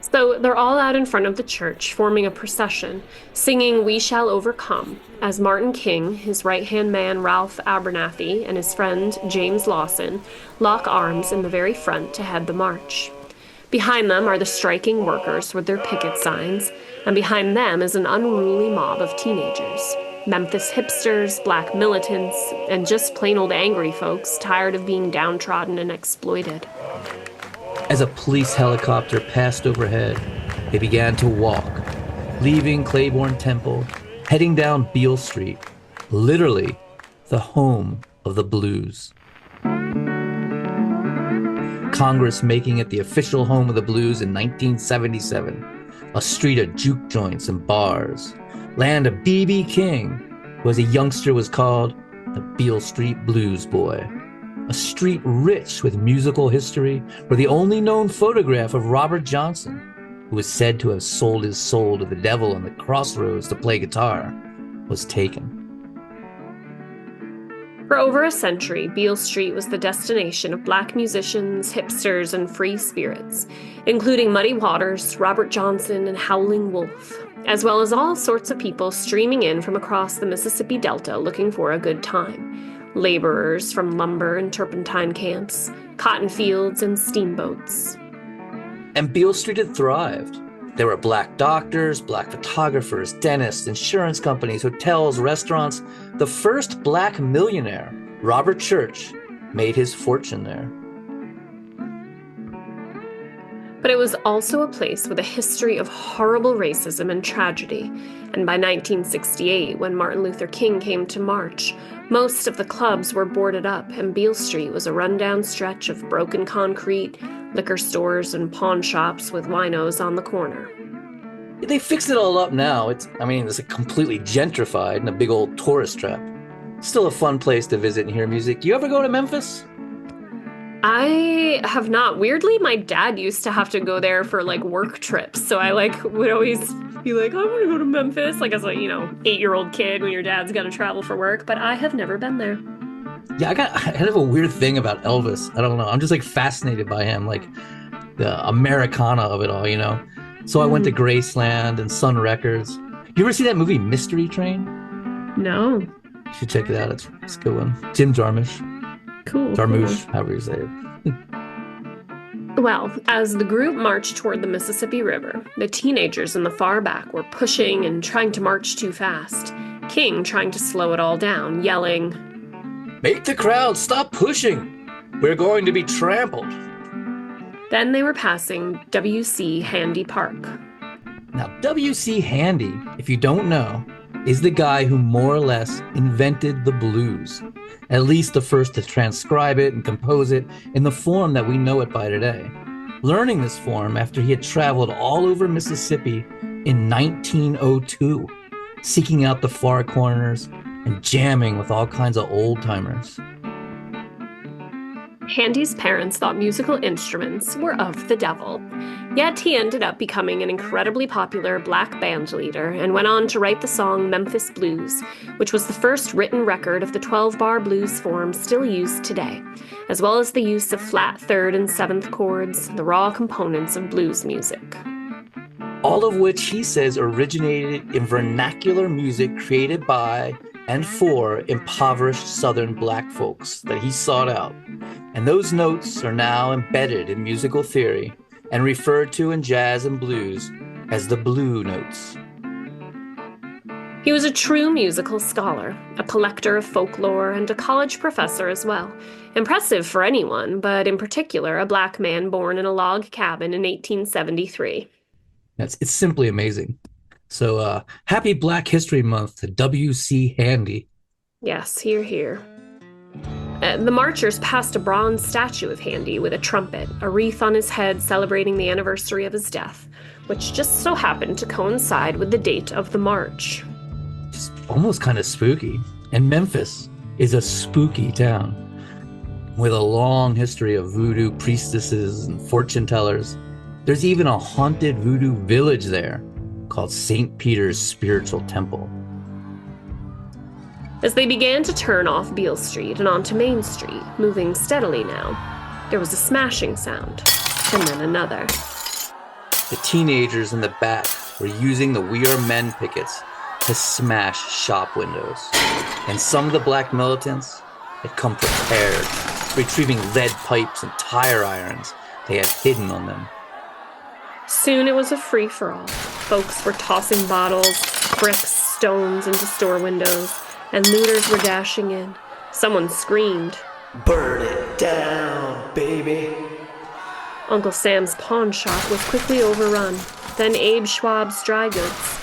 So they're all out in front of the church, forming a procession, singing "We Shall Overcome," as Martin King, his right-hand man Ralph Abernathy, and his friend James Lawson lock arms in the very front to head the march. Behind them are the striking workers with their picket signs, and behind them is an unruly mob of teenagers. Memphis hipsters, black militants, and just plain old angry folks tired of being downtrodden and exploited. As a police helicopter passed overhead, they began to walk, leaving Claiborne Temple, heading down Beale Street, literally the home of the blues. Congress making it the official home of the blues in 1977, a street of juke joints and bars, land of B.B. King, who as a youngster was called the Beale Street Blues Boy. A street rich with musical history, where the only known photograph of Robert Johnson, who was said to have sold his soul to the devil in the crossroads to play guitar, was taken. For over a century, Beale Street was the destination of black musicians, hipsters, and free spirits, including Muddy Waters, Robert Johnson, and Howling Wolf, as well as all sorts of people streaming in from across the Mississippi Delta looking for a good time. Laborers from lumber and turpentine camps, cotton fields, and steamboats. And Beale Street had thrived. There were black doctors, black photographers, dentists, insurance companies, hotels, restaurants. The first black millionaire, Robert Church, made his fortune there. But it was also a place with a history of horrible racism and tragedy. And by 1968, when Martin Luther King came to march, most of the clubs were boarded up, and Beale Street was a rundown stretch of broken concrete, liquor stores, and pawn shops with winos on the corner. They fixed it all up now. It's completely gentrified and a big old tourist trap. Still a fun place to visit and hear music. You ever go to Memphis? I have not. Weirdly, my dad used to have to go there for work trips. So I would always be like, I want to go to Memphis, as a, 8-year-old kid when your dad's got to travel for work. But I have never been there. Yeah, I kind of a weird thing about Elvis. I don't know. I'm just fascinated by him, the Americana of it all, So I went to Graceland and Sun Records. You ever see that movie Mystery Train? No. You should check it out. It's a good one. Jim Jarmusch. Cool. Jarmusch, however you say it. Well, as the group marched toward the Mississippi River, the teenagers in the far back were pushing and trying to march too fast. King trying to slow it all down, yelling, "Make the crowd stop pushing! We're going to be trampled!" Then they were passing W.C. Handy Park. Now, W.C. Handy, if you don't know, is the guy who more or less invented the blues. At least the first to transcribe it and compose it in the form that we know it by today. Learning this form after he had traveled all over Mississippi in 1902, seeking out the far corners and jamming with all kinds of old-timers. Handy's parents thought musical instruments were of the devil, yet he ended up becoming an incredibly popular black band leader and went on to write the song Memphis Blues, which was the first written record of the 12-bar blues form still used today, as well as the use of flat third and seventh chords, the raw components of blues music. All of which he says originated in vernacular music created by and for impoverished Southern black folks that he sought out. And those notes are now embedded in musical theory and referred to in jazz and blues as the blue notes. He was a true musical scholar, a collector of folklore, and a college professor as well. Impressive for anyone, but in particular a black man born in a log cabin in 1873. It's simply amazing. So happy Black History Month to W.C. Handy. Yes, hear, hear. The marchers passed a bronze statue of Handy with a trumpet, a wreath on his head celebrating the anniversary of his death, which just so happened to coincide with the date of the march. Just almost kind of spooky. And Memphis is a spooky town with a long history of voodoo priestesses and fortune tellers. There's even a haunted voodoo village there called St. Peter's Spiritual Temple. As they began to turn off Beale Street and onto Main Street, moving steadily now, there was a smashing sound, and then another. The teenagers in the back were using the We Are Men pickets to smash shop windows. And some of the black militants had come prepared, retrieving lead pipes and tire irons they had hidden on them. Soon it was a free-for-all. Folks were tossing bottles, bricks, stones into store windows, and looters were dashing in. Someone screamed, "Burn it down, baby." Uncle Sam's pawn shop was quickly overrun, then Abe Schwab's dry goods,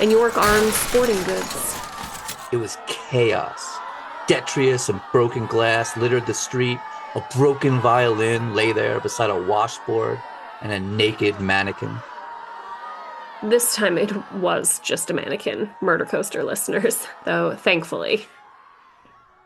and York Arms sporting goods. It was chaos. Detritus and broken glass littered the street. A broken violin lay there beside a washboard and a naked mannequin. This time it was just a mannequin, Murder Coaster listeners, though thankfully.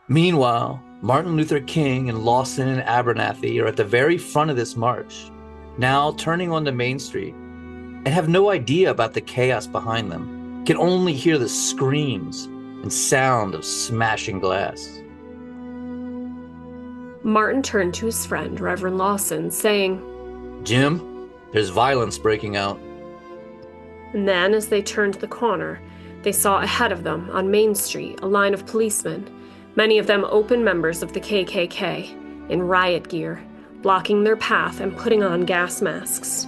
Meanwhile, Martin Luther King and Lawson and Abernathy are at the very front of this march, now turning onto Main Street, and have no idea about the chaos behind them, can only hear the screams and sound of smashing glass. Martin turned to his friend, Reverend Lawson, saying, "Jim, there's violence breaking out." And then, as they turned the corner, they saw ahead of them, on Main Street, a line of policemen, many of them open members of the KKK, in riot gear, blocking their path and putting on gas masks.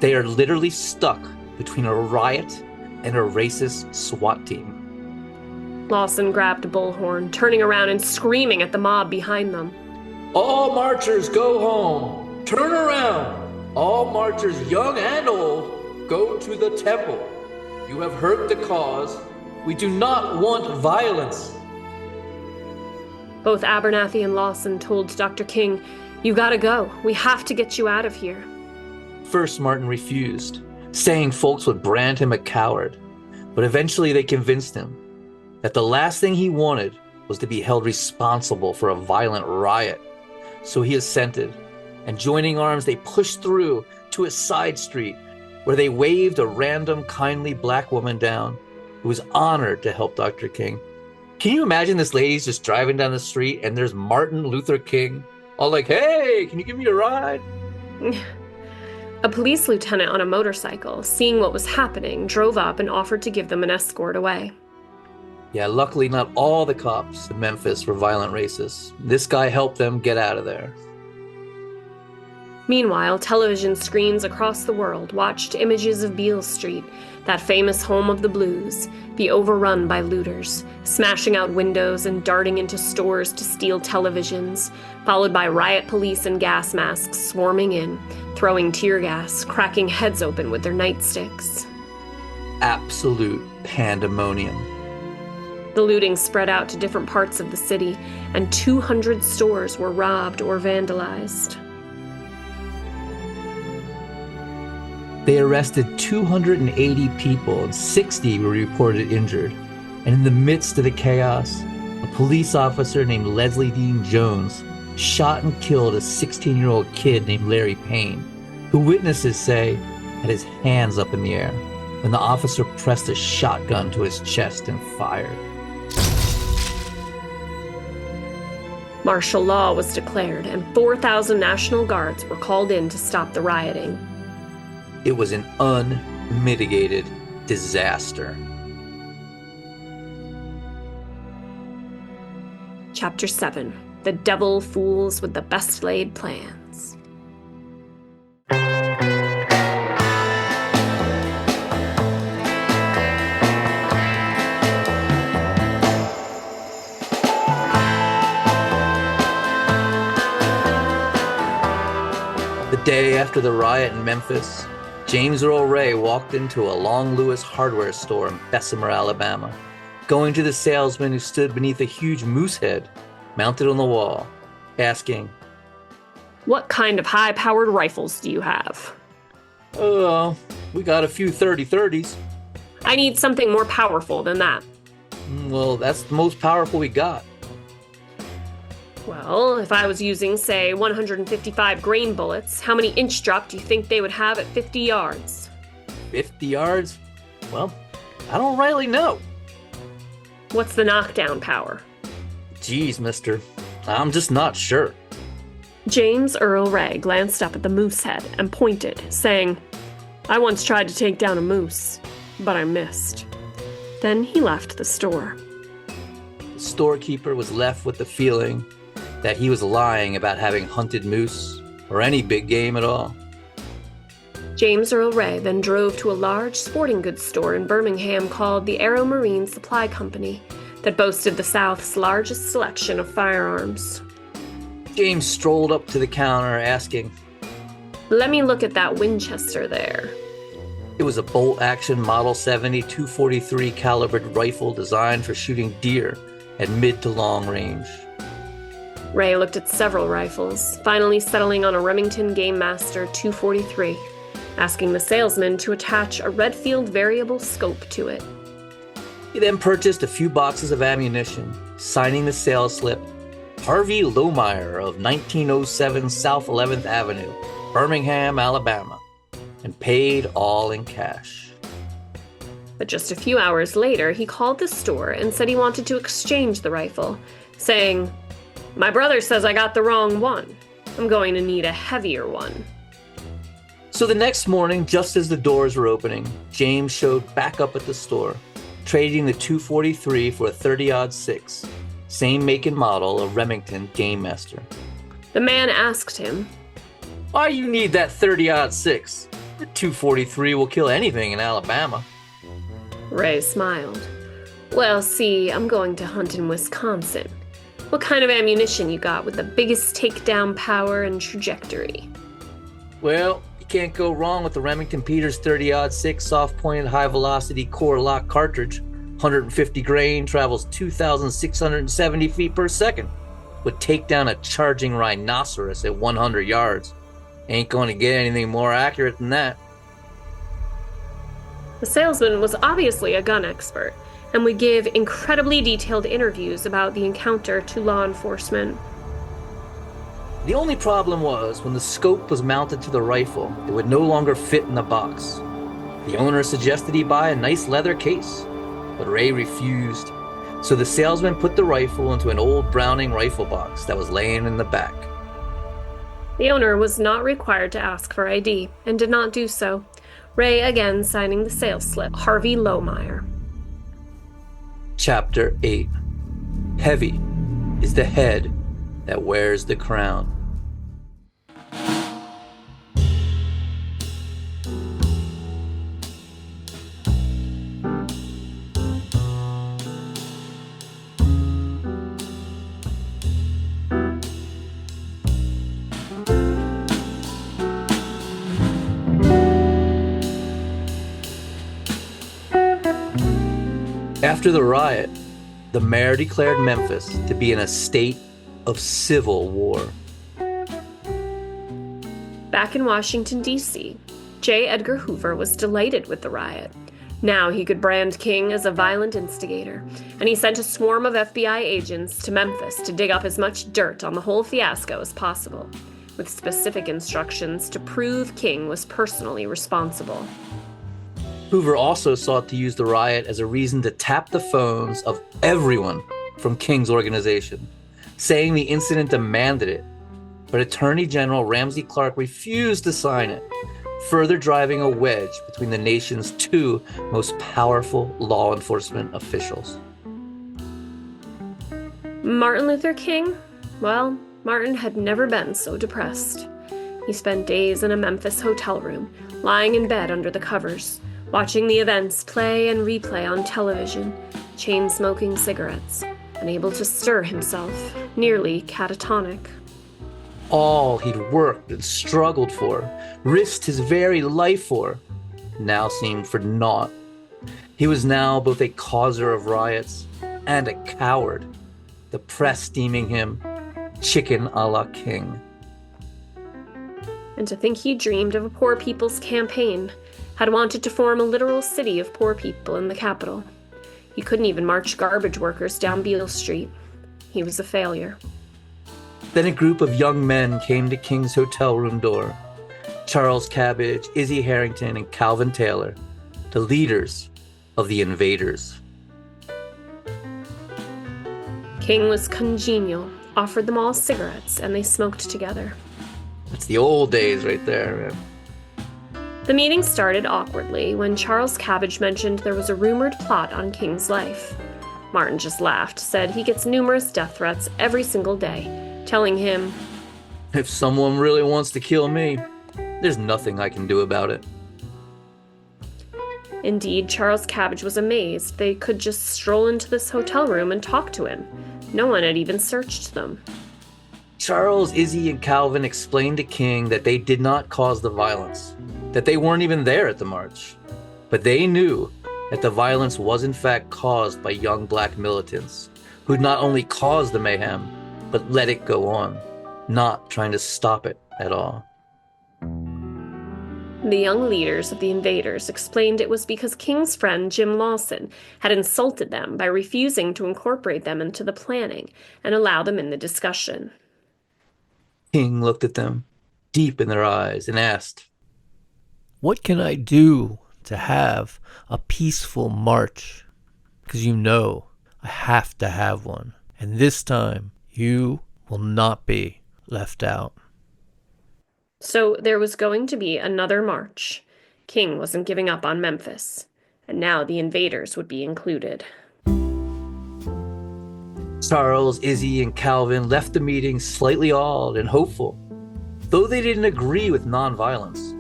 They are literally stuck between a riot and a racist SWAT team. Lawson grabbed a bullhorn, turning around and screaming at the mob behind them. "All marchers go home! Turn around! All marchers, young and old, go to the temple. You have hurt the cause. We do not want violence." Both Abernathy and Lawson told Dr. King, "You gotta go. We have to get you out of here." First, Martin refused, saying folks would brand him a coward. But eventually they convinced him that the last thing he wanted was to be held responsible for a violent riot. So he assented, and joining arms, they pushed through to a side street where they waved a random kindly black woman down who was honored to help Dr. King. Can you imagine this lady's just driving down the street and there's Martin Luther King all like, "Hey, can you give me a ride?" A police lieutenant on a motorcycle, seeing what was happening, drove up and offered to give them an escort away. Yeah, luckily not all the cops in Memphis were violent racists. This guy helped them get out of there. Meanwhile, television screens across the world watched images of Beale Street, that famous home of the blues, be overrun by looters, smashing out windows and darting into stores to steal televisions, followed by riot police in gas masks swarming in, throwing tear gas, cracking heads open with their nightsticks. Absolute pandemonium. The looting spread out to different parts of the city, and 200 stores were robbed or vandalized. They arrested 280 people and 60 were reported injured. And in the midst of the chaos, a police officer named Leslie Dean Jones shot and killed a 16-year-old kid named Larry Payne, who witnesses say had his hands up in the air when the officer pressed a shotgun to his chest and fired. Martial law was declared, and 4,000 National Guards were called in to stop the rioting. It was an unmitigated disaster. Chapter 7. The Devil Fools with the Best Laid Plans. The day after the riot in Memphis, James Earl Ray walked into a Long Lewis hardware store in Bessemer, Alabama, going to the salesman who stood beneath a huge moose head mounted on the wall, asking, "What kind of high-powered rifles do you have?" "Oh, we got a few 30-30s. "I need something more powerful than that." "Well, that's the most powerful we got." "Well, if I was using, say, 155 grain bullets, how many inch drop do you think they would have at 50 yards? 50 yards? Well, I don't rightly know." "What's the knockdown power?" "Geez, mister, I'm just not sure." James Earl Ray glanced up at the moose head and pointed, saying, "I once tried to take down a moose, but I missed." Then he left the store. The storekeeper was left with the feeling that he was lying about having hunted moose or any big game at all. James Earl Ray then drove to a large sporting goods store in Birmingham called the Aero Marine Supply Company that boasted the South's largest selection of firearms. James strolled up to the counter asking, "Let me look at that Winchester there." It was a bolt-action Model 70 .243 calibered rifle designed for shooting deer at mid to long range. Ray looked at several rifles, finally settling on a Remington Game Master .243, asking the salesman to attach a Redfield variable scope to it. He then purchased a few boxes of ammunition, signing the sales slip, "Harvey Lohmeyer of 1907 South 11th Avenue, Birmingham, Alabama," and paid all in cash. But just a few hours later, he called the store and said he wanted to exchange the rifle, saying, "My brother says I got the wrong one. I'm going to need a heavier one." So the next morning, just as the doors were opening, James showed back up at the store, trading the .243 for a 30-06, same make and model of Remington Game Master. The man asked him, "Why you need that 30-06? The .243 will kill anything in Alabama." Ray smiled. "Well, see, I'm going to hunt in Wisconsin. What kind of ammunition you got with the biggest takedown power and trajectory?" "Well, you can't go wrong with the Remington Peters 30-06 soft-pointed high-velocity core lock cartridge. 150 grain, travels 2,670 feet per second. Would take down a charging rhinoceros at 100 yards. Ain't going to get anything more accurate than that." The salesman was obviously a gun expert and would give incredibly detailed interviews about the encounter to law enforcement. The only problem was when the scope was mounted to the rifle, it would no longer fit in the box. The owner suggested he buy a nice leather case, but Ray refused. So the salesman put the rifle into an old Browning rifle box that was laying in the back. The owner was not required to ask for ID, and did not do so, Ray again signing the sales slip, Harvey Lohmeyer. Chapter 8. Heavy is the head that wears the crown. After the riot, the mayor declared Memphis to be in a state of civil war. Back in Washington, D.C., J. Edgar Hoover was delighted with the riot. Now he could brand King as a violent instigator, and he sent a swarm of FBI agents to Memphis to dig up as much dirt on the whole fiasco as possible, with specific instructions to prove King was personally responsible. Hoover also sought to use the riot as a reason to tap the phones of everyone from King's organization, saying the incident demanded it, but Attorney General Ramsey Clark refused to sign it, further driving a wedge between the nation's two most powerful law enforcement officials. Martin Luther King? Well, Martin had never been so depressed. He spent days in a Memphis hotel room, lying in bed under the covers, watching the events play and replay on television, chain-smoking cigarettes, unable to stir himself, nearly catatonic. All he'd worked and struggled for, risked his very life for, now seemed for naught. He was now both a causer of riots and a coward, the press deeming him chicken a la King. And to think he dreamed of a poor people's campaign, had wanted to form a literal city of poor people in the capital. He couldn't even march garbage workers down Beale Street. He was a failure. Then a group of young men came to King's hotel room door. Charles Cabbage, Izzy Harrington, and Calvin Taylor, the leaders of the invaders. King was congenial, offered them all cigarettes, and they smoked together. That's the old days right there, man. The meeting started awkwardly when Charles Cabbage mentioned there was a rumored plot on King's life. Martin just laughed, said he gets numerous death threats every single day, telling him, "If someone really wants to kill me, there's nothing I can do about it." Indeed, Charles Cabbage was amazed they could just stroll into this hotel room and talk to him. No one had even searched them. Charles, Izzy, and Calvin explained to King that they did not cause the violence, that they weren't even there at the march. But they knew that the violence was in fact caused by young black militants, who'd not only caused the mayhem, but let it go on, not trying to stop it at all. The young leaders of the invaders explained it was because King's friend Jim Lawson had insulted them by refusing to incorporate them into the planning and allow them in the discussion. King looked at them, deep in their eyes, and asked, "What can I do to have a peaceful march? Because you know I have to have one. And this time, you will not be left out." So there was going to be another march. King wasn't giving up on Memphis, and now the invaders would be included. Charles, Izzy, and Calvin left the meeting slightly awed and hopeful. Though they didn't agree with nonviolence,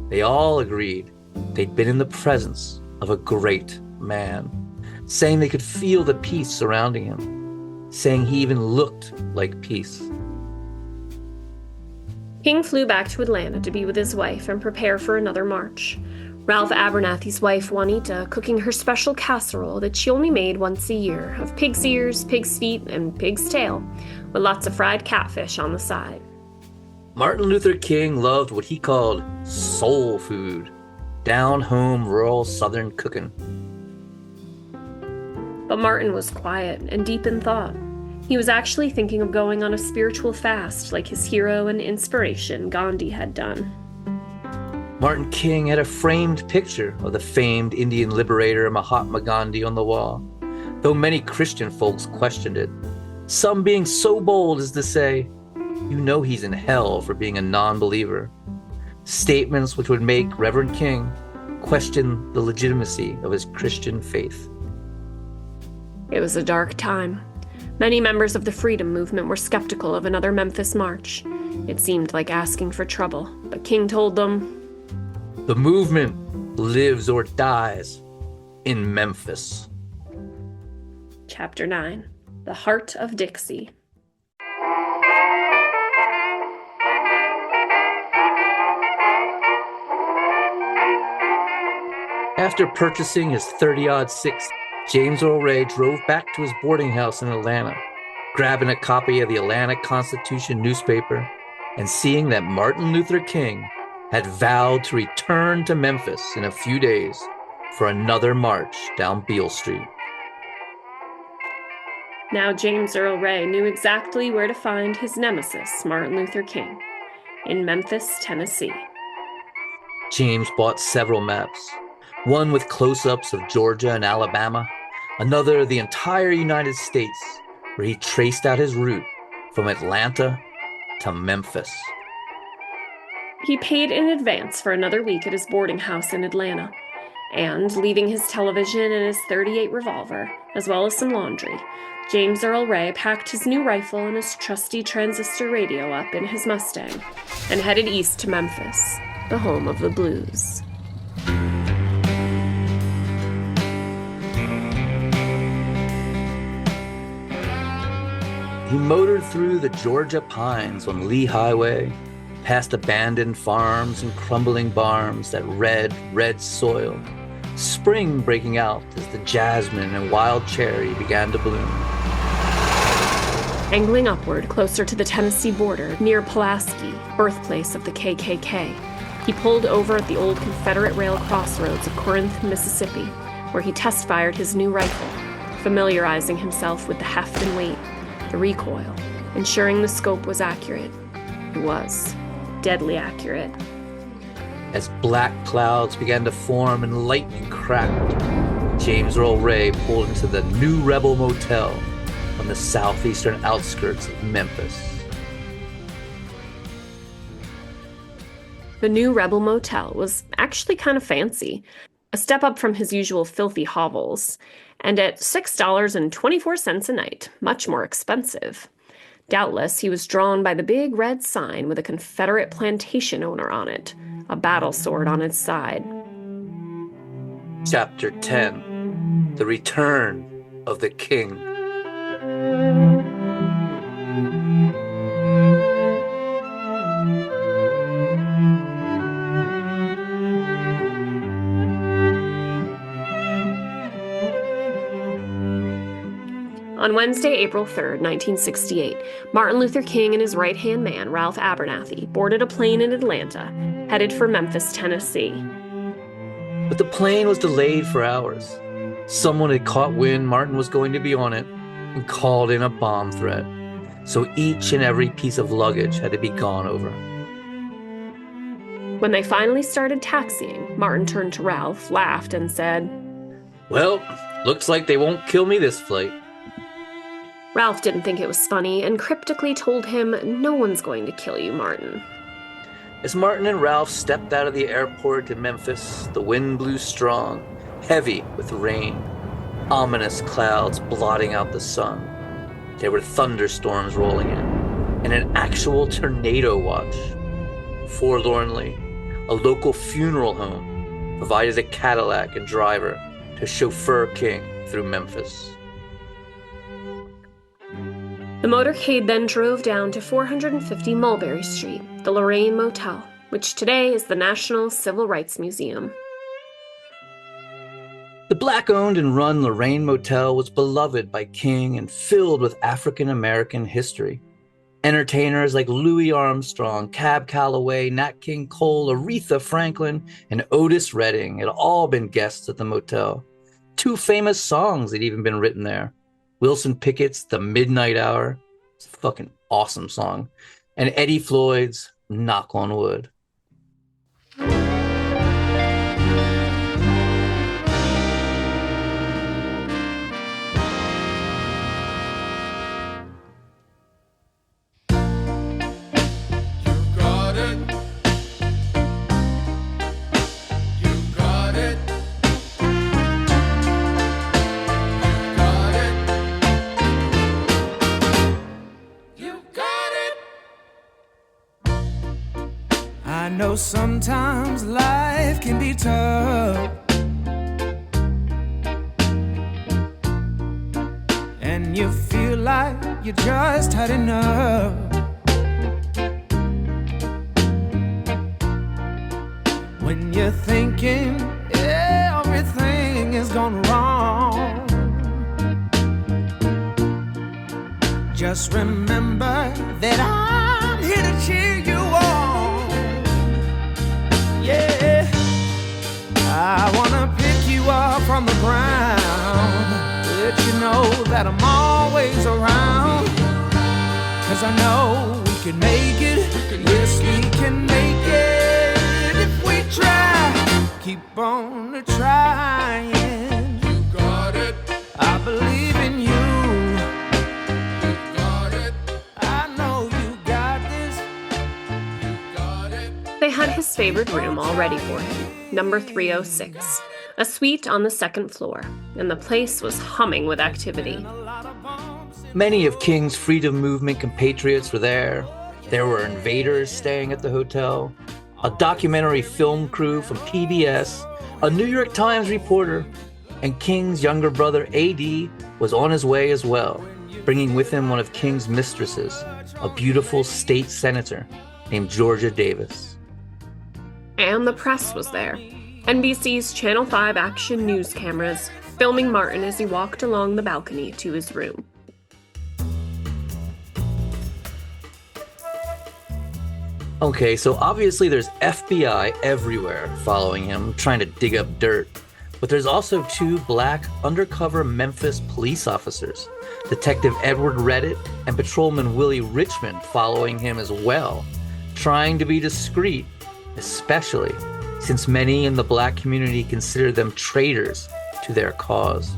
they all agreed they'd been in the presence of a great man, saying they could feel the peace surrounding him, saying he even looked like peace. King flew back to Atlanta to be with his wife and prepare for another march. Ralph Abernathy's wife, Juanita, cooking her special casserole that she only made once a year of pig's ears, pig's feet, and pig's tail, with lots of fried catfish on the side. Martin Luther King loved what he called soul food, down-home rural Southern cooking. But Martin was quiet and deep in thought. He was actually thinking of going on a spiritual fast like his hero and inspiration, Gandhi, had done. Martin King had a framed picture of the famed Indian liberator Mahatma Gandhi on the wall, though many Christian folks questioned it, some being so bold as to say, you know he's in hell for being a non-believer. Statements which would make Reverend King question the legitimacy of his Christian faith. It was a dark time. Many members of the freedom movement were skeptical of another Memphis march. It seemed like asking for trouble, but King told them, "The movement lives or dies in Memphis." Chapter 9, The Heart of Dixie. After purchasing his 30-06, James Earl Ray drove back to his boarding house in Atlanta, grabbing a copy of the Atlanta Constitution newspaper and seeing that Martin Luther King had vowed to return to Memphis in a few days for another march down Beale Street. Now James Earl Ray knew exactly where to find his nemesis, Martin Luther King, in Memphis, Tennessee. James bought several maps, one with close-ups of Georgia and Alabama, another of the entire United States, where he traced out his route from Atlanta to Memphis. He paid in advance for another week at his boarding house in Atlanta, and leaving his television and his .38 revolver, as well as some laundry, James Earl Ray packed his new rifle and his trusty transistor radio up in his Mustang and headed east to Memphis, the home of the blues. He motored through the Georgia pines on Lee Highway, past abandoned farms and crumbling barns, that red soil, spring breaking out as the jasmine and wild cherry began to bloom. Angling upward closer to the Tennessee border, near Pulaski, birthplace of the KKK, he pulled over at the old Confederate rail crossroads of Corinth, Mississippi, where he test-fired his new rifle, familiarizing himself with the heft and weight, the recoil, ensuring the scope was accurate. It was deadly accurate. As black clouds began to form and lightning cracked, James Earl Ray pulled into the New Rebel Motel on the southeastern outskirts of Memphis. The New Rebel Motel was actually kind of fancy, a step up from his usual filthy hovels, and at $6.24 a night, much more expensive. Doubtless, he was drawn by the big red sign with a Confederate plantation owner on it, a battle sword on its side. Chapter 10, The Return of the King. On Wednesday, April 3rd, 1968, Martin Luther King and his right-hand man, Ralph Abernathy, boarded a plane in Atlanta, headed for Memphis, Tennessee. But the plane was delayed for hours. Someone had caught wind Martin was going to be on it and called in a bomb threat. So each and every piece of luggage had to be gone over. When they finally started taxiing, Martin turned to Ralph, laughed, and said, "Well, looks like they won't kill me this flight." Ralph didn't think it was funny and cryptically told him, "No one's going to kill you, Martin." As Martin and Ralph stepped out of the airport in Memphis, the wind blew strong, heavy with rain, ominous clouds blotting out the sun. There were thunderstorms rolling in, and an actual tornado watch. Forlornly, a local funeral home provided a Cadillac and driver to chauffeur King through Memphis. The motorcade then drove down to 450 Mulberry Street, the Lorraine Motel, which today is the National Civil Rights Museum. The black-owned and run Lorraine Motel was beloved by King and filled with African-American history. Entertainers like Louis Armstrong, Cab Calloway, Nat King Cole, Aretha Franklin, and Otis Redding had all been guests at the motel. 2 famous songs had even been written there. Wilson Pickett's The Midnight Hour, it's a fucking awesome song, and Eddie Floyd's Knock on Wood. know sometimes life can be tough, and you feel like you just had enough. When you're thinking everything is gone wrong, just remember that I'm here to cheer you on. Yeah, I wanna pick you up from the ground, let you know that I'm always around. 'Cause I know we can make it, yes we can make it if we try. Keep on trying. You got it. I believe in you. You got it. I know you got this. You got it. They had his favorite room all ready for him, number 306, a suite on the second floor, and the place was humming with activity. Many of King's freedom movement compatriots were there. There were invaders staying at the hotel, a documentary film crew from PBS, a New York Times reporter, and King's younger brother, A.D., was on his way as well, bringing with him one of King's mistresses, a beautiful state senator named Georgia Davis. And the press was there. NBC's Channel 5 action news cameras filming Martin as he walked along the balcony to his room. Okay, so obviously there's FBI everywhere following him, trying to dig up dirt. But there's also two black undercover Memphis police officers, Detective Edward Redditt and Patrolman Willie Richmond, following him as well, trying to be discreet, especially since many in the black community consider them traitors to their cause.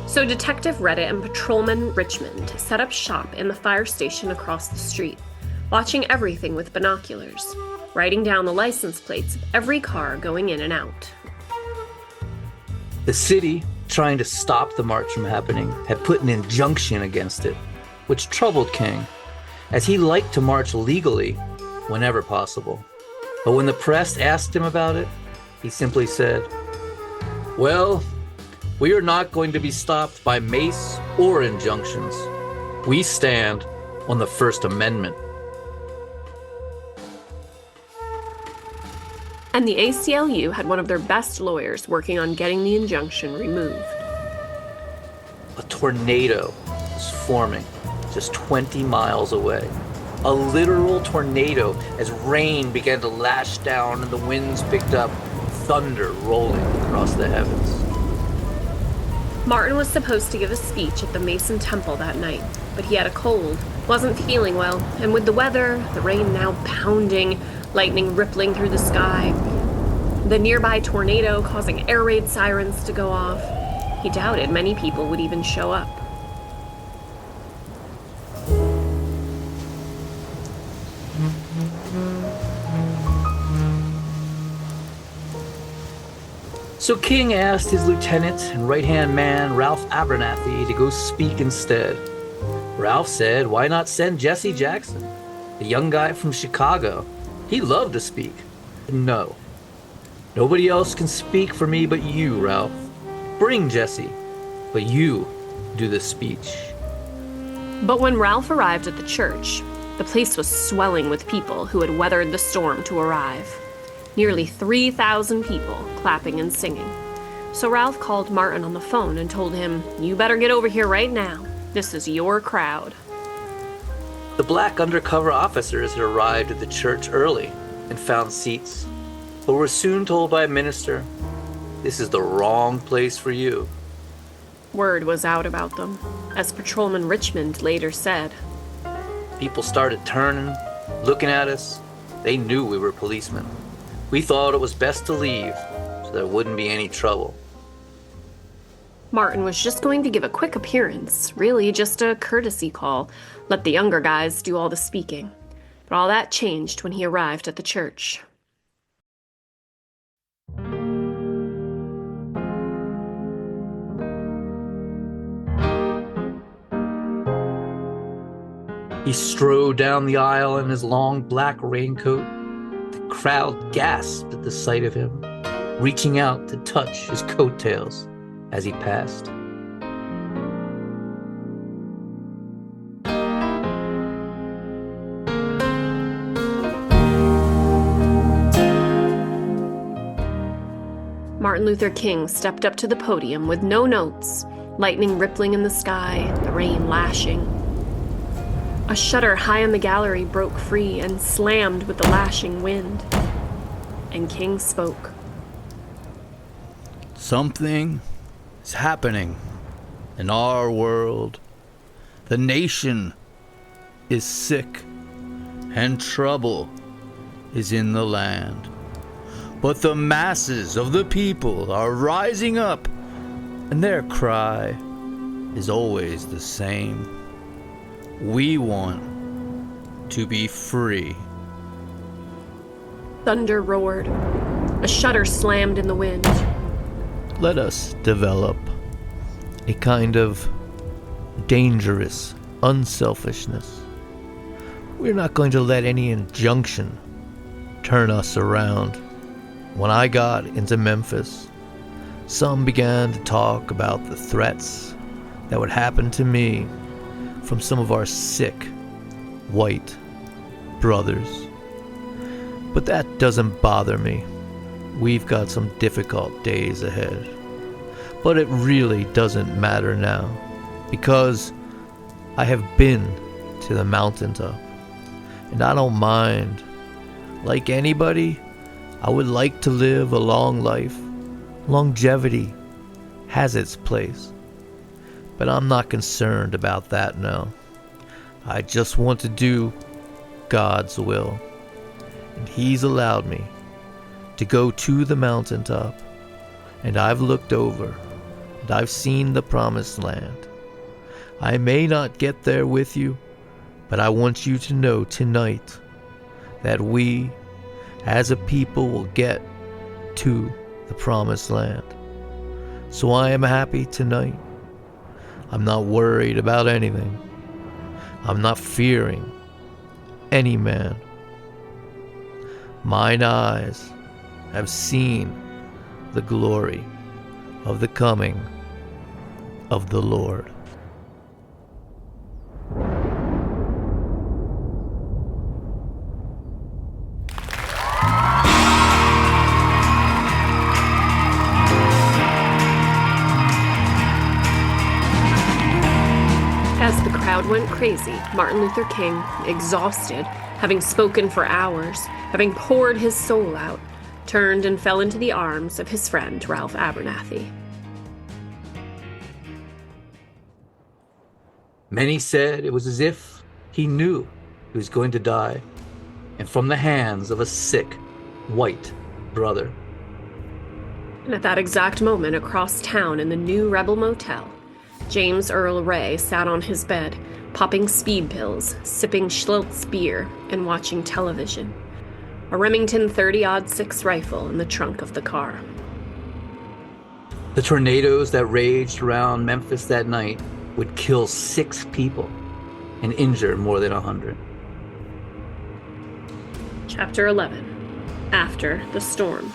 So Detective Redditt and Patrolman Richmond set up shop in the fire station across the street, watching everything with binoculars, writing down the license plates of every car going in and out. The city, trying to stop the march from happening, had put an injunction against it, which troubled King, as he liked to march legally whenever possible. But when the press asked him about it, he simply said, "Well, we are not going to be stopped by mace or injunctions. We stand on the First Amendment." And the ACLU had one of their best lawyers working on getting the injunction removed. A tornado was forming just 20 miles away. A literal tornado as rain began to lash down and the winds picked up, thunder rolling across the heavens. Martin was supposed to give a speech at the Mason Temple that night, but he had a cold, wasn't feeling well, and with the weather, the rain now pounding, lightning rippling through the sky, the nearby tornado causing air raid sirens to go off, he doubted many people would even show up. So King asked his lieutenant and right-hand man, Ralph Abernathy, to go speak instead. Ralph said, why not send Jesse Jackson, the young guy from Chicago? He loved to speak. No. Nobody else can speak for me but you, Ralph. Bring Jesse, but you do the speech. But when Ralph arrived at the church, the place was swelling with people who had weathered the storm to arrive. Nearly 3,000 people clapping and singing. So Ralph called Martin on the phone and told him, "You better get over here right now. This is your crowd." The black undercover officers had arrived at the church early and found seats, but were soon told by a minister, "This is the wrong place for you." Word was out about them, as Patrolman Richmond later said. People started turning, looking at us. They knew we were policemen. We thought it was best to leave so there wouldn't be any trouble. Martin was just going to give a quick appearance, really just a courtesy call, let the younger guys do all the speaking. But all that changed when he arrived at the church. He strode down the aisle in his long black raincoat, crowd gasped at the sight of him, reaching out to touch his coattails as he passed. Martin Luther King stepped up to the podium with no notes, lightning rippling in the sky, the rain lashing. A shutter high in the gallery broke free and slammed with the lashing wind. And King spoke. Something is happening in our world. The nation is sick, and trouble is in the land. But the masses of the people are rising up, and their cry is always the same. We want to be free. Thunder roared. A shutter slammed in the wind. Let us develop a kind of dangerous unselfishness. We're not going to let any injunction turn us around. When I got into Memphis, some began to talk about the threats that would happen to me from some of our sick, white brothers. But that doesn't bother me. We've got some difficult days ahead. But it really doesn't matter now, because I have been to the mountaintop, and I don't mind. Like anybody, I would like to live a long life. Longevity has its place. But I'm not concerned about that now. I just want to do God's will. And He's allowed me to go to the mountaintop. And I've looked over, and I've seen the promised land. I may not get there with you, but I want you to know tonight that we, as a people, will get to the promised land. So I am happy tonight. I'm not worried about anything. I'm not fearing any man. Mine eyes have seen the glory of the coming of the Lord. As the crowd went crazy, Martin Luther King, exhausted, having spoken for hours, having poured his soul out, turned and fell into the arms of his friend Ralph Abernathy. Many said it was as if he knew he was going to die, and from the hands of a sick, white brother. And at that exact moment, across town in the new Rebel Motel, James Earl Ray sat on his bed, popping speed pills, sipping Schlitz beer, and watching television. A Remington 30-06 rifle in the trunk of the car. The tornadoes that raged around Memphis that night would kill 6 people and injure more than 100. Chapter 11. After the Storm.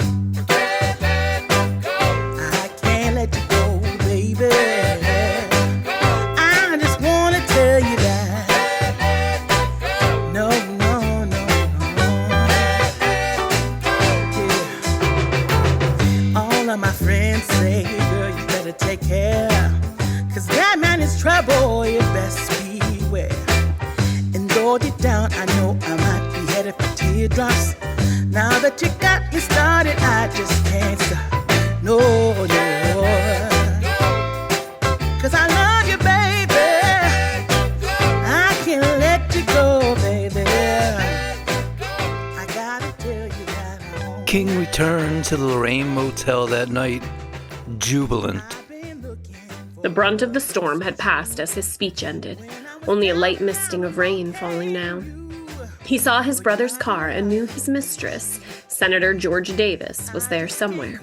I can't let you go, baby. I just want to tell you that. No, no, no, no. Yeah. All of my friends say, girl, you better take care. 'Cause that man is trouble, you best beware. And though deep down, I know I might be headed for teardrops. Now that you got me started, I just can't stop. No, no. 'Cause I love you, baby. I can't let you go, baby. I gotta tell you that I won't. King returned to the Lorraine Motel that night, jubilant. The brunt of the storm had passed as his speech ended, only a light misting of rain falling now. He saw his brother's car and knew his mistress, Senator George Davis, was there somewhere,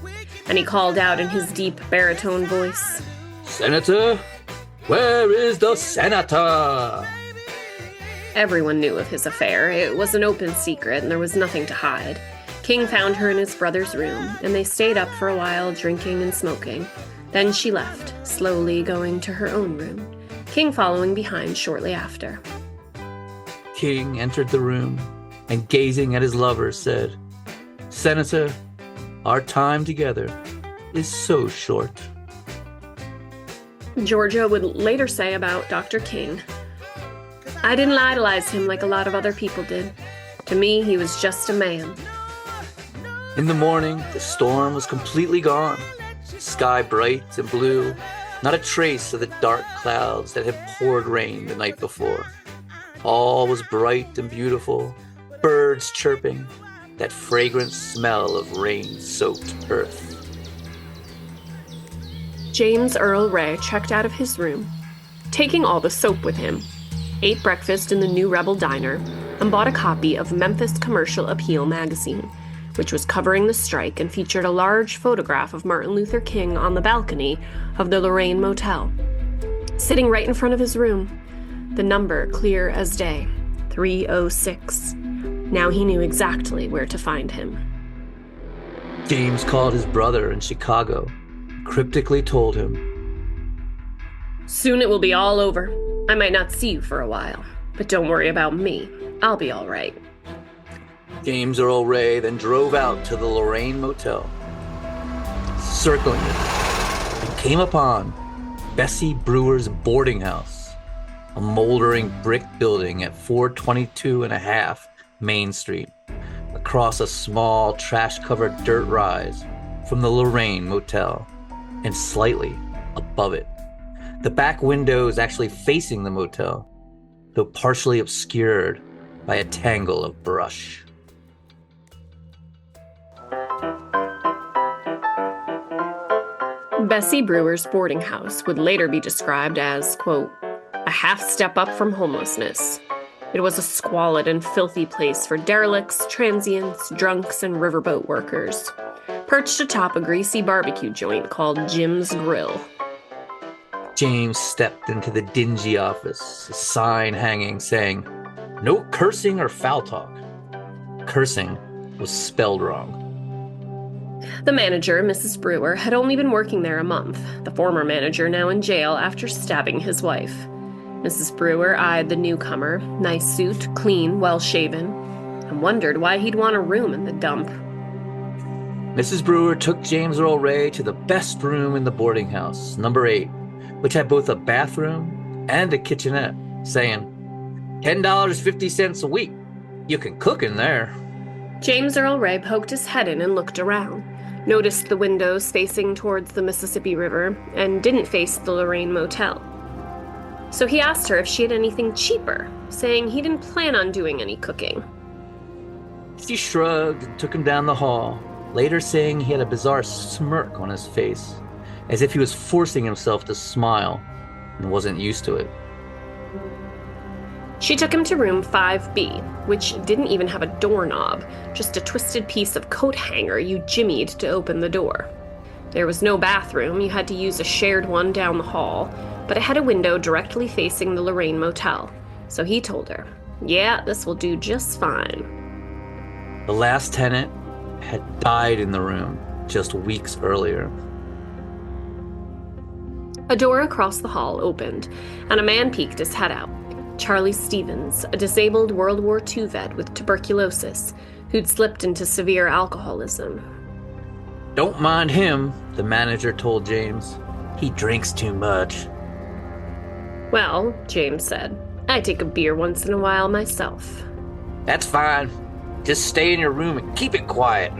and he called out in his deep baritone voice, Senator, where is the senator? Everyone knew of his affair. It was an open secret, and there was nothing to hide. King found her in his brother's room, and they stayed up for a while drinking and smoking. Then she left, slowly going to her own room, King following behind shortly after. King entered the room and, gazing at his lover, said, "Senator, our time together is so short." Georgia would later say about Dr. King, "I didn't idolize him like a lot of other people did. To me, he was just a man." In the morning, the storm was completely gone. Sky bright and blue, not a trace of the dark clouds that had poured rain the night before. All was bright and beautiful, birds chirping, that fragrant smell of rain-soaked earth. James Earl Ray checked out of his room, taking all the soap with him, ate breakfast in the New Rebel Diner, and bought a copy of Memphis Commercial Appeal magazine, which was covering the strike and featured a large photograph of Martin Luther King on the balcony of the Lorraine Motel. Sitting right in front of his room, the number clear as day, 306. Now he knew exactly where to find him. James called his brother in Chicago, cryptically told him, "Soon it will be all over. I might not see you for a while, but don't worry about me. I'll be all right." James Earl Ray then drove out to the Lorraine Motel. Circling it, he came upon Bessie Brewer's boarding house, a moldering brick building at 422 and a half Main Street, across a small trash-covered dirt rise from the Lorraine Motel, and slightly above it. The back window is actually facing the motel, though partially obscured by a tangle of brush. Bessie Brewer's boarding house would later be described as, quote, "a half step up from homelessness." It was a squalid and filthy place for derelicts, transients, drunks, and riverboat workers, perched atop a greasy barbecue joint called Jim's Grill. James stepped into the dingy office, a sign hanging saying, "No cursing or foul talk." Cursing was spelled wrong. The manager, Mrs. Brewer, had only been working there a month, the former manager now in jail after stabbing his wife. Mrs. Brewer eyed the newcomer, nice suit, clean, well-shaven, and wondered why he'd want a room in the dump. Mrs. Brewer took James Earl Ray to the best room in the boarding house, number 8, which had both a bathroom and a kitchenette, saying, $10.50 a week. You can cook in there." James Earl Ray poked his head in and looked around, noticed the windows facing towards the Mississippi River, and didn't face the Lorraine Motel. So he asked her if she had anything cheaper, saying he didn't plan on doing any cooking. She shrugged and took him down the hall, later saying he had a bizarre smirk on his face, as if he was forcing himself to smile and wasn't used to it. She took him to room 5B, which didn't even have a doorknob, just a twisted piece of coat hanger you jimmied to open the door. There was no bathroom, you had to use a shared one down the hall, but it had a window directly facing the Lorraine Motel. So he told her, "Yeah, this will do just fine." The last tenant had died in the room just weeks earlier. A door across the hall opened, and a man peeked his head out. Charlie Stevens, a disabled World War II vet with tuberculosis, who'd slipped into severe alcoholism. "Don't mind him," the manager told James. "He drinks too much." "Well," James said, "I take a beer once in a while myself." "That's fine. Just stay in your room and keep it quiet."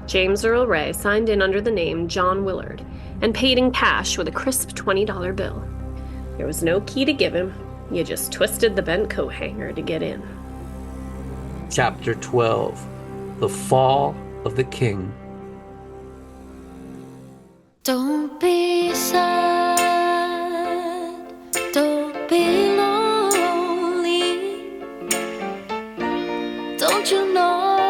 James Earl Ray signed in under the name John Willard and paid in cash with a crisp $20 bill. There was no key to give him. You just twisted the bent coat hanger to get in. Chapter 12. The Fall of the King. Don't be sad, don't be lonely. Don't you know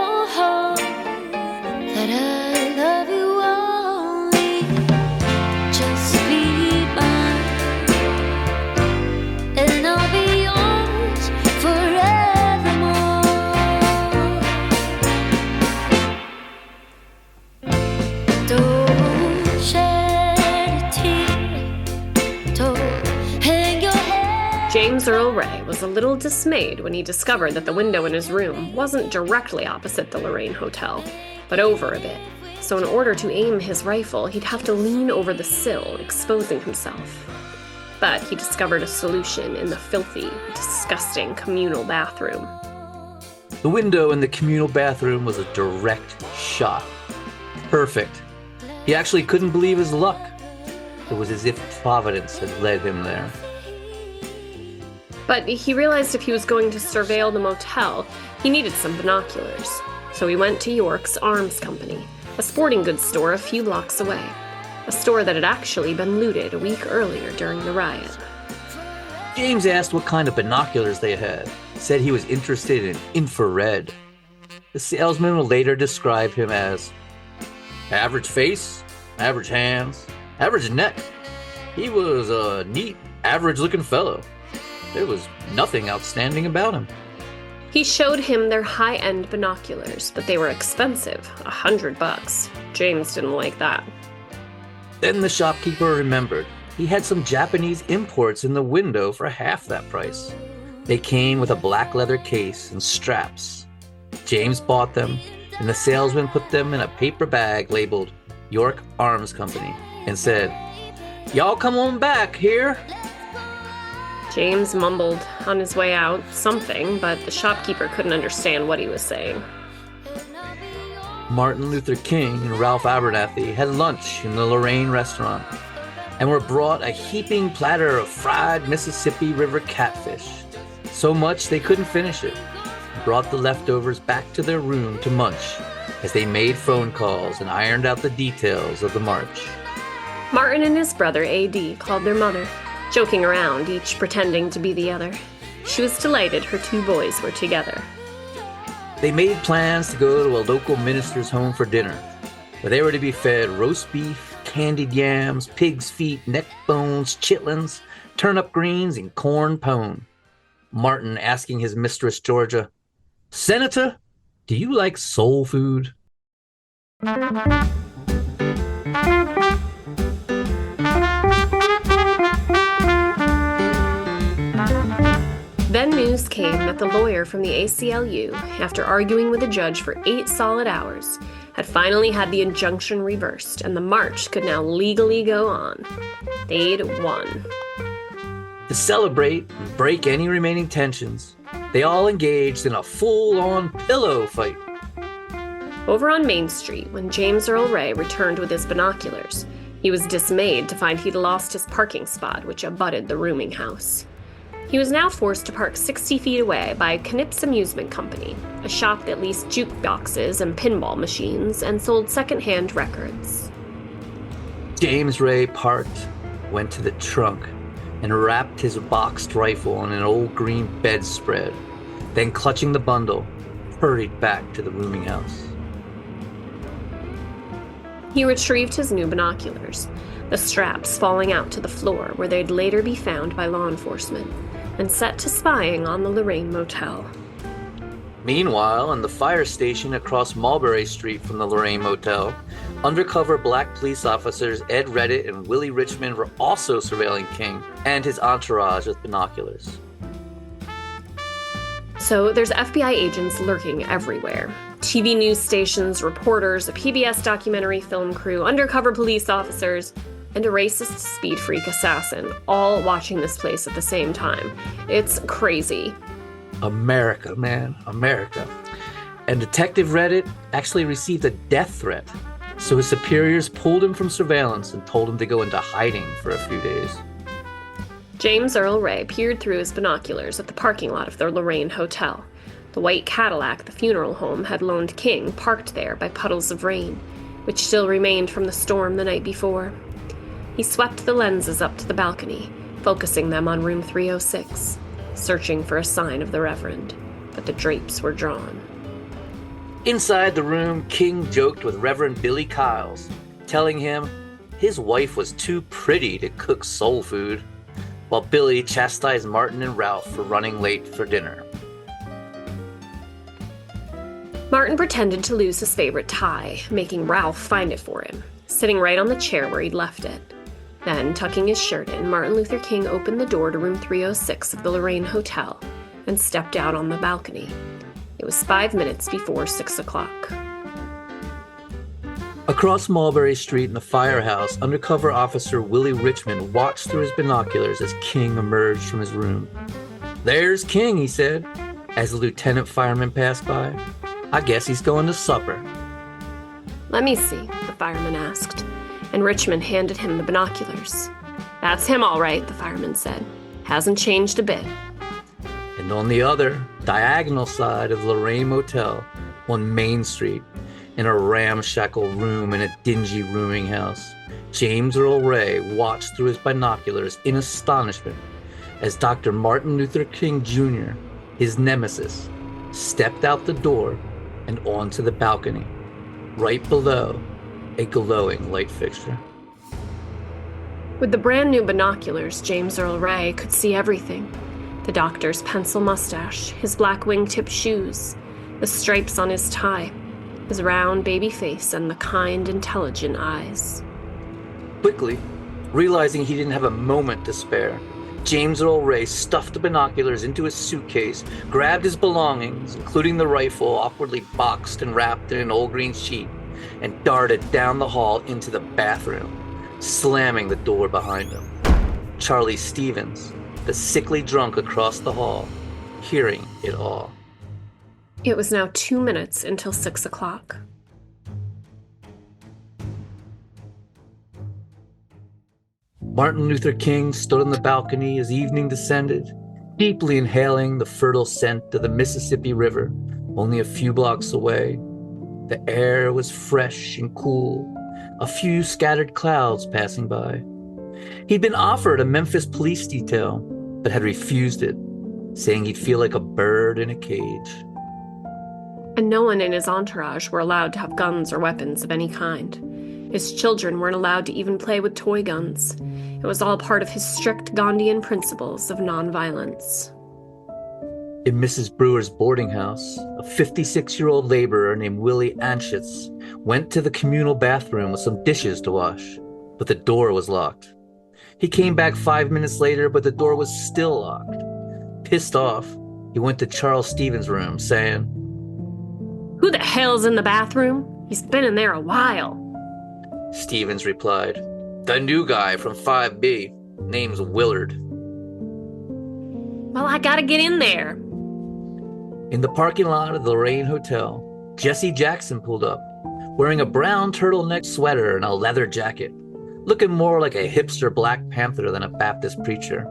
that I love you only? Just be mine, and I'll be yours James Earl Ray was a little dismayed when he discovered that the window in his room wasn't directly opposite the Lorraine Hotel, but over a bit. So in order to aim his rifle, he'd have to lean over the sill, exposing himself. But he discovered a solution in the filthy, disgusting communal bathroom. The window in the communal bathroom was a direct shot. Perfect. He actually couldn't believe his luck. It was as if Providence had led him there. But he realized if he was going to surveil the motel, he needed some binoculars. So he went to York's Arms Company, a sporting goods store a few blocks away. A store that had actually been looted a week earlier during the riot. James asked what kind of binoculars they had. Said he was interested in infrared. The salesman would later describe him as average face, average hands, average neck. He was a neat, average-looking fellow. There was nothing outstanding about him. He showed him their high-end binoculars, but they were expensive, $100. James didn't like that. Then the shopkeeper remembered he had some Japanese imports in the window for half that price. They came with a black leather case and straps. James bought them, and the salesman put them in a paper bag labeled York Arms Company and said, "Y'all come on back here." James mumbled on his way out something, but the shopkeeper couldn't understand what he was saying. Martin Luther King and Ralph Abernathy had lunch in the Lorraine restaurant and were brought a heaping platter of fried Mississippi River catfish. So much they couldn't finish it, and brought the leftovers back to their room to munch as they made phone calls and ironed out the details of the march. Martin and his brother A.D. called their mother, joking around, each pretending to be the other. She was delighted her two boys were together. They made plans to go to a local minister's home for dinner, where they were to be fed roast beef, candied yams, pig's feet, neck bones, chitlins, turnip greens, and corn pone. Martin asking his mistress Georgia, "Senator, do you like soul food?" Then news came that the lawyer from the ACLU, after arguing with the judge for 8 solid hours, had finally had the injunction reversed, and the march could now legally go on. They'd won. To celebrate and break any remaining tensions, they all engaged in a full-on pillow fight. Over on Main Street, when James Earl Ray returned with his binoculars, he was dismayed to find he'd lost his parking spot, which abutted the rooming house. He was now forced to park 60 feet away by Knipp's Amusement Company, a shop that leased jukeboxes and pinball machines and sold second-hand records. James Ray parked, went to the trunk, and wrapped his boxed rifle in an old green bedspread, then clutching the bundle, hurried back to the rooming house. He retrieved his new binoculars, the straps falling out to the floor where they'd later be found by law enforcement, and set to spying on the Lorraine Motel. Meanwhile, in the fire station across Mulberry Street from the Lorraine Motel, undercover black police officers Ed Redditt and Willie Richmond were also surveilling King and his entourage with binoculars. So there's FBI agents lurking everywhere. TV news stations, reporters, a PBS documentary film crew, undercover police officers, and a racist speed freak assassin, all watching this place at the same time. It's crazy. America, man, America. And Detective Redditt actually received a death threat, so his superiors pulled him from surveillance and told him to go into hiding for a few days. James Earl Ray peered through his binoculars at the parking lot of the Lorraine Hotel. The white Cadillac the funeral home had loaned King parked there by puddles of rain, which still remained from the storm the night before. He swept the lenses up to the balcony, focusing them on room 306, searching for a sign of the Reverend, but the drapes were drawn. Inside the room, King joked with Reverend Billy Kyles, telling him his wife was too pretty to cook soul food, while Billy chastised Martin and Ralph for running late for dinner. Martin pretended to lose his favorite tie, making Ralph find it for him, sitting right on the chair where he'd left it. Then, tucking his shirt in, Martin Luther King opened the door to room 306 of the Lorraine Hotel and stepped out on the balcony. It was 5 minutes before 6 o'clock. Across Mulberry Street in the firehouse, undercover officer Willie Richmond watched through his binoculars as King emerged from his room. "There's King," he said, as the lieutenant fireman passed by. "I guess he's going to supper." "Let me see," the fireman asked, and Richmond handed him the binoculars. "That's him all right," the fireman said. "Hasn't changed a bit." And on the other, diagonal side of the Lorraine Motel, on Main Street, in a ramshackle room in a dingy rooming house, James Earl Ray watched through his binoculars in astonishment as Dr. Martin Luther King Jr., his nemesis, stepped out the door and onto the balcony, right below a glowing light fixture. With the brand new binoculars, James Earl Ray could see everything. The doctor's pencil mustache, his black wingtip shoes, the stripes on his tie, his round baby face, and the kind, intelligent eyes. Quickly, realizing he didn't have a moment to spare, James Earl Ray stuffed the binoculars into his suitcase, grabbed his belongings, including the rifle awkwardly boxed and wrapped in an old green sheet, and darted down the hall into the bathroom, slamming the door behind him. Charlie Stevens, the sickly drunk across the hall, hearing it all. It was now 2 minutes until 6 o'clock. Martin Luther King stood on the balcony as evening descended, deeply inhaling the fertile scent of the Mississippi River only a few blocks away. The air was fresh and cool, a few scattered clouds passing by. He'd been offered a Memphis police detail, but had refused it, saying he'd feel like a bird in a cage. And no one in his entourage were allowed to have guns or weapons of any kind. His children weren't allowed to even play with toy guns. It was all part of his strict Gandhian principles of nonviolence. In Mrs. Brewer's boarding house, a 56-year-old laborer named Willie Anschutz went to the communal bathroom with some dishes to wash, but the door was locked. He came back 5 minutes later, but the door was still locked. Pissed off, he went to Charles Stevens' room, saying, "Who the hell's in the bathroom? He's been in there a while." Stevens replied, "The new guy from 5B, name's Willard." "Well, I gotta get in there." In the parking lot of the Lorraine Hotel, Jesse Jackson pulled up, wearing a brown turtleneck sweater and a leather jacket, looking more like a hipster Black Panther than a Baptist preacher.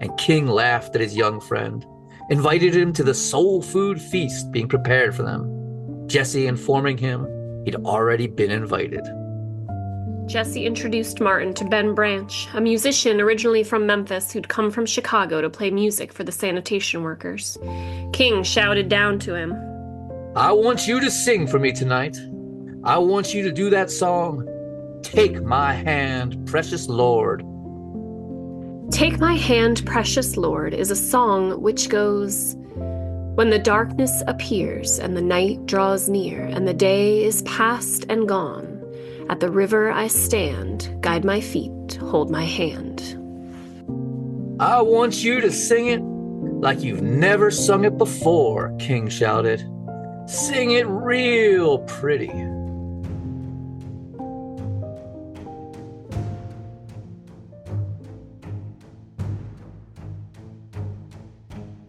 And King laughed at his young friend, invited him to the soul food feast being prepared for them, Jesse informing him he'd already been invited. Jesse introduced Martin to Ben Branch, a musician originally from Memphis who'd come from Chicago to play music for the sanitation workers. King shouted down to him, "I want you to sing for me tonight. I want you to do that song, 'Take My Hand, Precious Lord.'" "Take My Hand, Precious Lord" is a song which goes, "When the darkness appears and the night draws near and the day is past and gone, at the river I stand, guide my feet, hold my hand." "I want you to sing it like you've never sung it before," King shouted. "Sing it real pretty."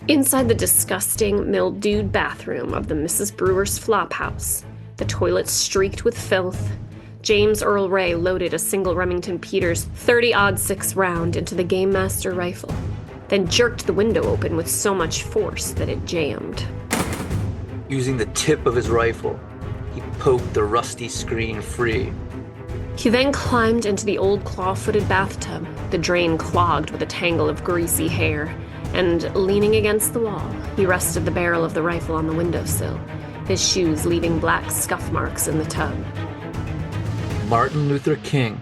Inside the disgusting, mildewed bathroom of the Mrs. Brewer's flop house, the toilet streaked with filth, James Earl Ray loaded a single Remington Peters 30-06 round into the Game Master rifle, then jerked the window open with so much force that it jammed. Using the tip of his rifle, he poked the rusty screen free. He then climbed into the old claw-footed bathtub, the drain clogged with a tangle of greasy hair, and, leaning against the wall, he rested the barrel of the rifle on the windowsill, his shoes leaving black scuff marks in the tub. Martin Luther King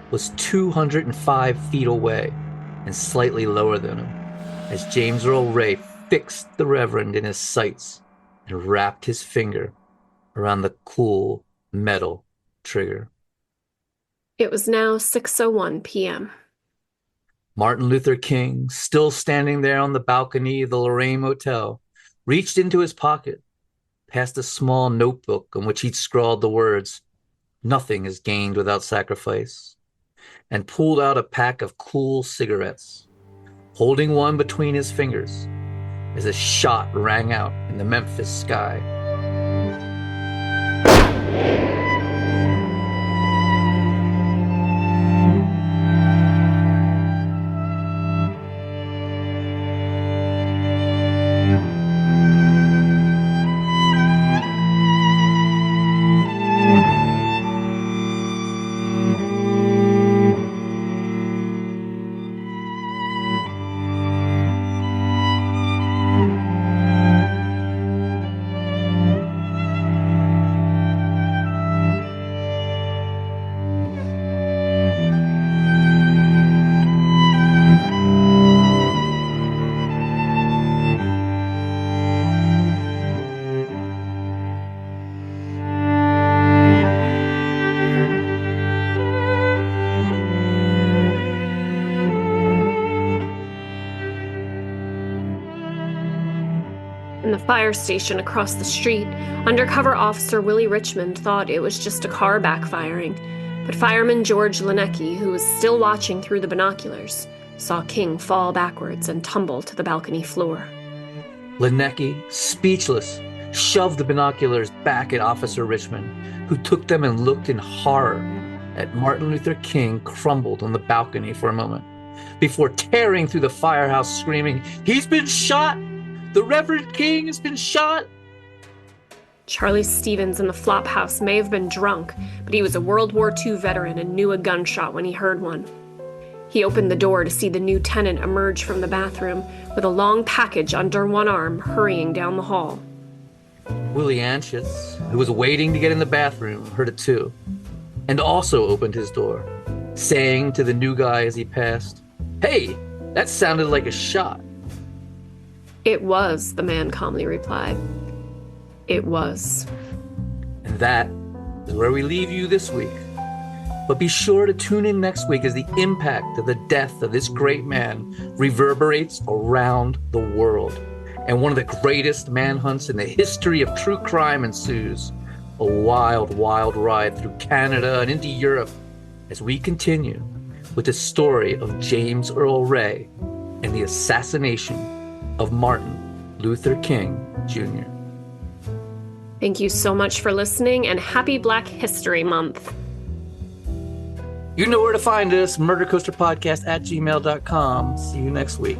was 205 feet away and slightly lower than him, as James Earl Ray fixed the Reverend in his sights and wrapped his finger around the cool metal trigger. It was now 6:01 p.m. Martin Luther King, still standing there on the balcony of the Lorraine Motel, reached into his pocket, past a small notebook on which he'd scrawled the words, "Nothing is gained without sacrifice," and pulled out a pack of cool cigarettes, holding one between his fingers as a shot rang out in the Memphis sky. In the fire station across the street, undercover officer Willie Richmond thought it was just a car backfiring, but fireman George Linnecki, who was still watching through the binoculars, saw King fall backwards and tumble to the balcony floor. Linnecki, speechless, shoved the binoculars back at Officer Richmond, who took them and looked in horror at Martin Luther King crumbled on the balcony for a moment, before tearing through the firehouse screaming, "He's been shot! The Reverend King has been shot!" Charlie Stevens in the flop house may have been drunk, but he was a World War II veteran and knew a gunshot when he heard one. He opened the door to see the new tenant emerge from the bathroom with a long package under one arm, hurrying down the hall. Willie Anschutz, who was waiting to get in the bathroom, heard it too, and also opened his door, saying to the new guy as he passed, "Hey, that sounded like a shot." "It was," the man calmly replied. "It was." And that is where we leave you this week. But be sure to tune in next week as the impact of the death of this great man reverberates around the world. And one of the greatest manhunts in the history of true crime ensues. A wild, wild ride through Canada and into Europe as we continue with the story of James Earl Ray and the assassination of Martin Luther King Jr. Thank you so much for listening, and happy Black History Month. You know where to find us, murdercoasterpodcast@gmail.com. See you next week.